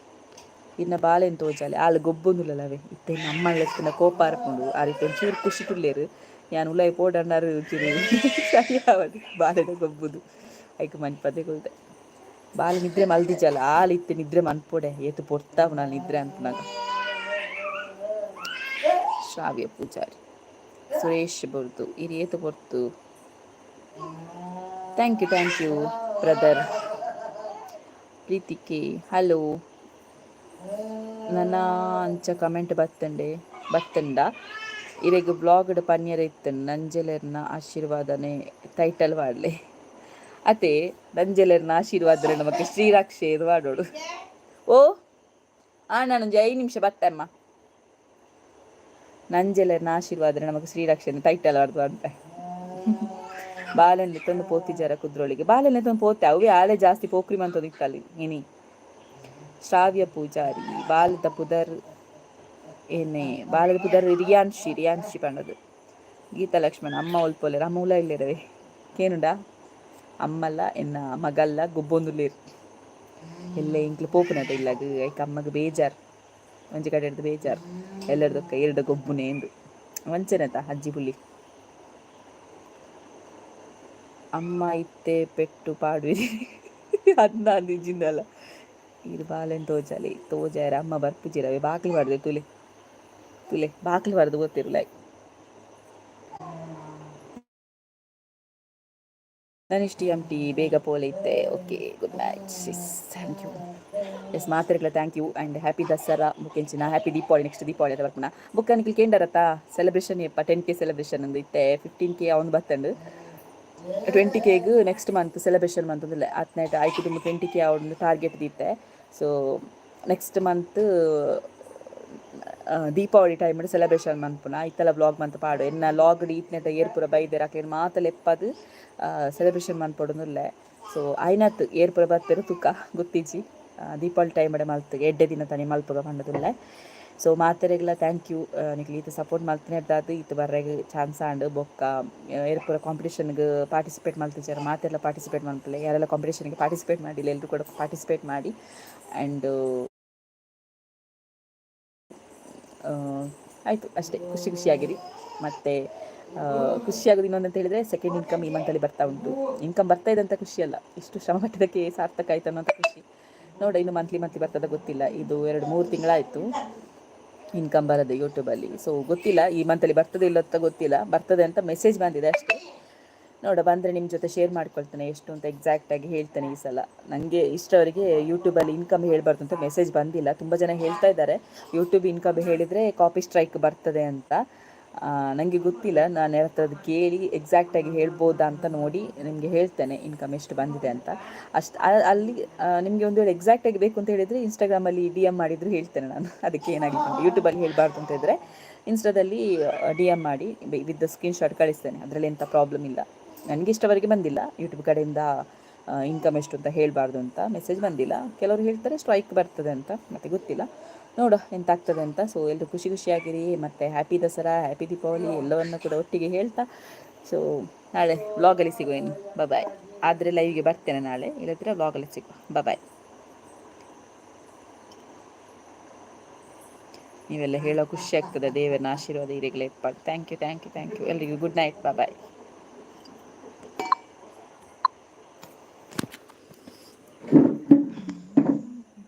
ಇನ್ನ ಬಾಳೆನ್ ತೋಜಾಲೆ ಆಳು ಗೊಬ್ಬೊಂದುಲ್ಲವೇ ಇತ್ತೆ ನಮ್ಮಳ್ಳ ಎತ್ತಿನ ಕೋಪ ಅರ್ಪುಂಡು ಆ ರೀತಿ ಒಂಚೂರು ಖುಷಿ ತುಳ್ಳೇರು ನಾನು ಉಲಾಯಿ ಪೋಡಣ್ಣರು ಚೂರು ಸರಿ ಆವದು ಬಾಳೆನ ಗೊಬ್ಬುದು ಐಕ್ ಮನ್ಪದೆ ಕೊಲ್ತೆ ಬಾಲ್ ನಿದ್ರೆ ಮಲ್ದಿಜಲ್ಲ ಆಲಿತ್ತು ನಿದ್ರೆ ಮನ್ಪೊಡೆ ಏತು ಪೊರ್ತಾವ್ ನಾನು ನಿದ್ರೆ ಅನ್ಪುನಾಗ. ಶ್ರಾವ್ಯ ಪೂಜಾರಿ ಸುರೇಶ್ ಬರ್ದು ಇರಿ ಏತು ಪೊರ್ತು. Thank you brother. ಪ್ರೀತಿಕೆ ಹಲೋ. ನನ್ನ ಅಂಚ ಕಮೆಂಟ್ ಬತ್ತಂಡ ಇರೆಗ್ ಬ್ಲಾಗ್ಡ್ ಪನ್ಯರ ಇತ್ತಂಡು ನಂಜೆಲೆರ್ನ ಆಶೀರ್ವಾದನೆ ಟೈಟಲ್ ವಾಡ್ಲೆ ಅತೆ ನಂಜೆಲೆರ್ನ ಆಶೀರ್ವಾದ ನಮಕ್ ಶ್ರೀರಕ್ಷೆ ಇದು ಮಾಡೋಡು. ಓ ನಾನೊಂದು 5 ನಿಮಿಷ ಬತ್ತಮ್ಮ. ನಂಜೆಲೆರ್ನ ಆಶೀರ್ವಾದ ನಮಕ್ ಶ್ರೀರಕ್ಷೆ ಟೈಟಲ್ ವಾಡ್ದು ಅಂತ ಬಾಲೆನ್ ತಂದು ಪೋತಿಜಾರ ಕುದ್ರೊಳಿಗೆ ಬಾಲೆನ್ ತಂದು ಪೋತೆ ಅವೇ ಆಲೆ ಜಾಸ್ತಿ ಪೋಕ್ರಿ ಮಂತದಿತ್ತಲ್ಲಿ ಇನಿ. ಶ್ರಾವ್ಯ ಪೂಜಾರಿ ಬಾಲದ ಪುದರ್ ಏನೇ ಬಾಲದ ಪುದರ್ ರಿಯಾನ್ಶಿ ಪಂಡದು. ಗೀತಾ ಲಕ್ಷ್ಮಣ ಅಮ್ಮ ಒಲ್ಪೊಲೆರ್ ಅಮ್ಮ ಉಲ ಇಲ್ಲೇರವೆ ಕೇನುಂಡ ಅಮ್ಮಲ್ಲ ಎನ್ನ ಮಗಲ್ಲ ಗೊಬ್ಬೊಂದುಲ್ಲೇರು ಎಲ್ಲೇ ಇಂಕ್ಲು ಪೋಪುನದ ಇಲ್ಲಗ ಐಕ ಅಮ್ಮಗ ಬೇಜಾರು ಒಂಜಿ ಕಡೆ ಹಿಡ್ದು ಬೇಜಾರು ಎಲ್ಲರದೊಕ್ಕ ಎರಡು ಗೊಬ್ಬುನೇ ಎಂದು ವಂಚನೆತ ಅಜ್ಜಿ ಪುಲಿ ಅಮ್ಮ ಇತ್ತೆ ಪೆಟ್ಟು ಪಾಡುವಿರಿ ಅನ್ನ ನಿಜಿಂದಲ್ಲ ಇದು ಬಾಲೆನ್ ತೋಜಾರ ಅಮ್ಮ ಬರ್ಪುಜಿರವೆ ಬಾಕ್ಲಿ ಬಾಡ್ದೆ ತುಲೆ ಬಾಕ್ಲಿ ಬಾರ್ದು ಗೊತ್ತಿರಲ್ಲ. ನನಿಷ್ಟಿ ಟಿ ಬೇಗ ಪೋಲೆ ಇತ್ತೆ. Okay good night sis thank you yes ಮಾತ್ರೆಗ್ಲ thank you and happy Dasara ಮುಖ್ಯಂಚಿನ ಹ್ಯಾಪಿ ದೀಪಾವಳಿ ನೆಕ್ಸ್ಟ್ ದೀಪಾವಳಿ ಅದ ಬರ್ಪುನ ಬುಕ್ಕ ನಿಕ್ಲಿ ಕೇಂಡರತ್ತ ಸೆಲೆಬ್ರೇಷನ್ ಯಪ್ಪ 10K ಸೆಲೆಬ್ರೇಷನ್ ಅಂದು ಇತ್ತೆ 15K ಅವನು ಬತ್ತಂಡು 20Kಗೆ ನೆಕ್ಸ್ಟ್ ಮಂತ್ ಸೆಲೆಬ್ರೇಷನ್ ಮಂತ್ ಅಂದಿಲ್ಲ ಹತ್ನೈಟ್ ಆಯ್ತು ತುಂಬ 20K ಅವನು ಟಾರ್ಗೆಟ್ ದಿತ್ತೆ. So next month Deepavali time celebration ಮನ್ಪುನ ಇತ್ತಲ ವ್ಲಾಗ್ ಮಂತ್ ಪಾಡು ಎನ್ನ ಲಾಗ್ಡ್ ಈತ್ನೆಟ ಏರ್ಪುರ ಬೈದೆರ್ ಅಕ್ಲೇನು ಮಾತಲೆ ಎಪ್ಪದು ಸೆಲೆಬ್ರೇಷನ್ ಮನ್ಪೊಡುನುಲ್ಲೆ. ಸೊ ಐನತ್ ಏರ್ಪುರ ಬತ್ತೆರು ತುಕ ಗೊತ್ತಿಜ್ಜಿ ದೀಪಾವಳಿ ಟೈಮ್ ಮಲ್ತು ಎಡ್ಡೆ ದಿನ ತನಿ ಮಲ್ಪುಗ ಪಂಡದುಲ್ಲೆ. ಸೊ ಮಾತೆರೆಗ್ಲ ಥ್ಯಾಂಕ್ ಯು ನಿಕ್ಲಿ ಈತ ಸಪೋರ್ಟ್ ಮಲ್ತಿನೆಡ್ದಾದು ಈತ ಬರ್ರೆಗ್ ಚಾನ್ಸ್ ಆಂಡ್ ಬೊಕ್ಕ ಏರ್ಪುರ ಕಾಂಪಿಟೇಷನ್ಗೆ ಪಾರ್ಟಿಸಿಪೇಟ್ ಮಲ್ತಿದ್ದಾರೆ ಮಾತೆಲ್ಲ ಪಾರ್ಟಿಸಿಪೇಟ್ ಮಲ್ಪಲೆ ಯಾರೆಲ್ಲ ಕಾಂಪಿಟೇಷನ್ಗೆ ಪಾರ್ಟಿಸಿಪೇಟ್ ಮಾಡಿಲ್ಲ ಎಲ್ಲರೂ ಕೂಡ ಪಾರ್ಟಿಸಿಪೇಟ್ ಮಾಡಿ ಆ್ಯಂಡ್ ಆಯಿತು ಅಷ್ಟೇ ಖುಷಿಯಾಗಿರಿ. ಮತ್ತು ಖುಷಿಯಾಗೋದು ಇನ್ನೊಂದಂತ ಹೇಳಿದರೆ ಸೆಕೆಂಡ್ ಇನ್ಕಮ್ ಈ ಮಂತಲ್ಲಿ ಬರ್ತಾ ಉಂಟು. ಇನ್ಕಮ್ ಬರ್ತಾ ಇದೆ ಅಂತ ಖುಷಿಯಲ್ಲ, ಇಷ್ಟು ಶ್ರಮ ಪಟ್ಟಿದ್ದಕ್ಕೆ ಸಾರ್ಥಕ ಆಯಿತು ಅನ್ನೋಂಥ ಖುಷಿ. ನೋಡ ಇನ್ನು ಮಂತ್ಲಿ ಬರ್ತದ ಗೊತ್ತಿಲ್ಲ. ಇದು 2-3 ತಿಂಗಳಾಯಿತು ಇನ್ಕಮ್ ಬರೋದು ಯೂಟ್ಯೂಬಲ್ಲಿ. ಸೊ ಗೊತ್ತಿಲ್ಲ ಈ ಮಂತಲ್ಲಿ ಬರ್ತದೆ ಇಲ್ಲ ಅಂತ ಗೊತ್ತಿಲ್ಲ, ಬರ್ತದೆ ಅಂತ ಮೆಸೇಜ್ ಬಂದಿದೆ ಅಷ್ಟೇ. ನೋಡ ಬಂದರೆ ನಿಮ್ಮ ಜೊತೆ ಶೇರ್ ಮಾಡ್ಕೊಳ್ತೇನೆ ಎಷ್ಟು ಅಂತ ಎಕ್ಸಾಕ್ಟಾಗಿ ಹೇಳ್ತೇನೆ ಈ ಸಲ. ನನಗೆ ಇಷ್ಟವರೆಗೆ ಯೂಟ್ಯೂಬಲ್ಲಿ ಇನ್ಕಮ್ ಹೇಳಬಾರ್ದು ಅಂತ ಮೆಸೇಜ್ ಬಂದಿಲ್ಲ. ತುಂಬ ಜನ ಹೇಳ್ತಾ ಇದ್ದಾರೆ ಯೂಟ್ಯೂಬ್ ಇನ್ಕಮ್ ಹೇಳಿದರೆ ಕಾಪಿ ಸ್ಟ್ರೈಕ್ ಬರ್ತದೆ ಅಂತ. ನನಗೆ ಗೊತ್ತಿಲ್ಲ, ನಾನು ಯಾರತ್ರದ್ದು ಕೇಳಿ ಎಕ್ಸಾಕ್ಟಾಗಿ ಹೇಳ್ಬೋದಾ ಅಂತ ನೋಡಿ ನಿಮಗೆ ಹೇಳ್ತೇನೆ ಇನ್ಕಮ್ ಎಷ್ಟು ಬಂದಿದೆ ಅಂತ. ಅಲ್ಲಿ ನಿಮಗೆ ಒಂದು ವೇಳೆ ಎಕ್ಸಾಕ್ಟಾಗಿ ಬೇಕು ಅಂತ ಹೇಳಿದರೆ ಇನ್ಸ್ಟಾಗ್ರಾಮಲ್ಲಿ DM ಮಾಡಿದರೂ ಹೇಳ್ತೇನೆ ನಾನು. ಅದಕ್ಕೆ ಏನಾಗಿತ್ತು ಅಂತ ಯೂಟ್ಯೂಬಲ್ಲಿ ಹೇಳಬಾರ್ದು ಅಂತ ಇದ್ದರೆ ಇನ್ಸ್ಟಾದಲ್ಲಿ DM ಮಾಡಿ ವಿತ್ ಸ್ಕ್ರೀನ್ಶಾಟ್ ಕಳಿಸ್ತೇನೆ, ಅದರಲ್ಲಿ ಎಂಥ ಪ್ರಾಬ್ಲಮ್ ಇಲ್ಲ. ನನಗೆ ಇಷ್ಟವರೆಗೆ ಬಂದಿಲ್ಲ ಯೂಟ್ಯೂಬ್ ಕಡೆಯಿಂದ ಇನ್ಕಮ್ ಎಷ್ಟು ಅಂತ ಹೇಳಬಾರ್ದು ಅಂತ ಮೆಸೇಜ್ ಬಂದಿಲ್ಲ. ಕೆಲವರು ಹೇಳ್ತಾರೆ ಸ್ಟ್ರೈಕ್ ಬರ್ತದೆ ಅಂತ, ಮತ್ತು ಗೊತ್ತಿಲ್ಲ, ನೋಡ ಎಂತ ಆಗ್ತದೆ ಅಂತ. ಸೊ ಎಲ್ಲರೂ ಖುಷಿಯಾಗಿರಿ, ಮತ್ತು ಹ್ಯಾಪಿ ದಸರಾ, ಹ್ಯಾಪಿ ದೀಪಾವಳಿ ಎಲ್ಲವನ್ನು ಕೂಡ ಒಟ್ಟಿಗೆ ಹೇಳ್ತಾ. ಸೊ ನಾಳೆ ವ್ಲಾಗಲ್ಲಿ ಸಿಗುವ ಇನ್ನು. ಬಾಯ್. ಆದರೆ ಲೈವ್ಗೆ ಬರ್ತೇನೆ ನಾಳೆ, ಇಲ್ಲದ್ರೆ ವ್ಲಾಗಲ್ಲಿ ಸಿಗುವ. ಬಾಯ್. ನೀವೆಲ್ಲ ಹೇಳೋ ಖುಷಿ ಆಗ್ತದೆ. ದೇವರನ್ನ ಆಶೀರ್ವಾದ ಈಗಲೇ ಇಪ್ಪಾಡು. ಥ್ಯಾಂಕ್ ಯು ಎಲ್ಲರಿಗೂ ಗುಡ್ ನೈಟ್. ಬಾಯ್.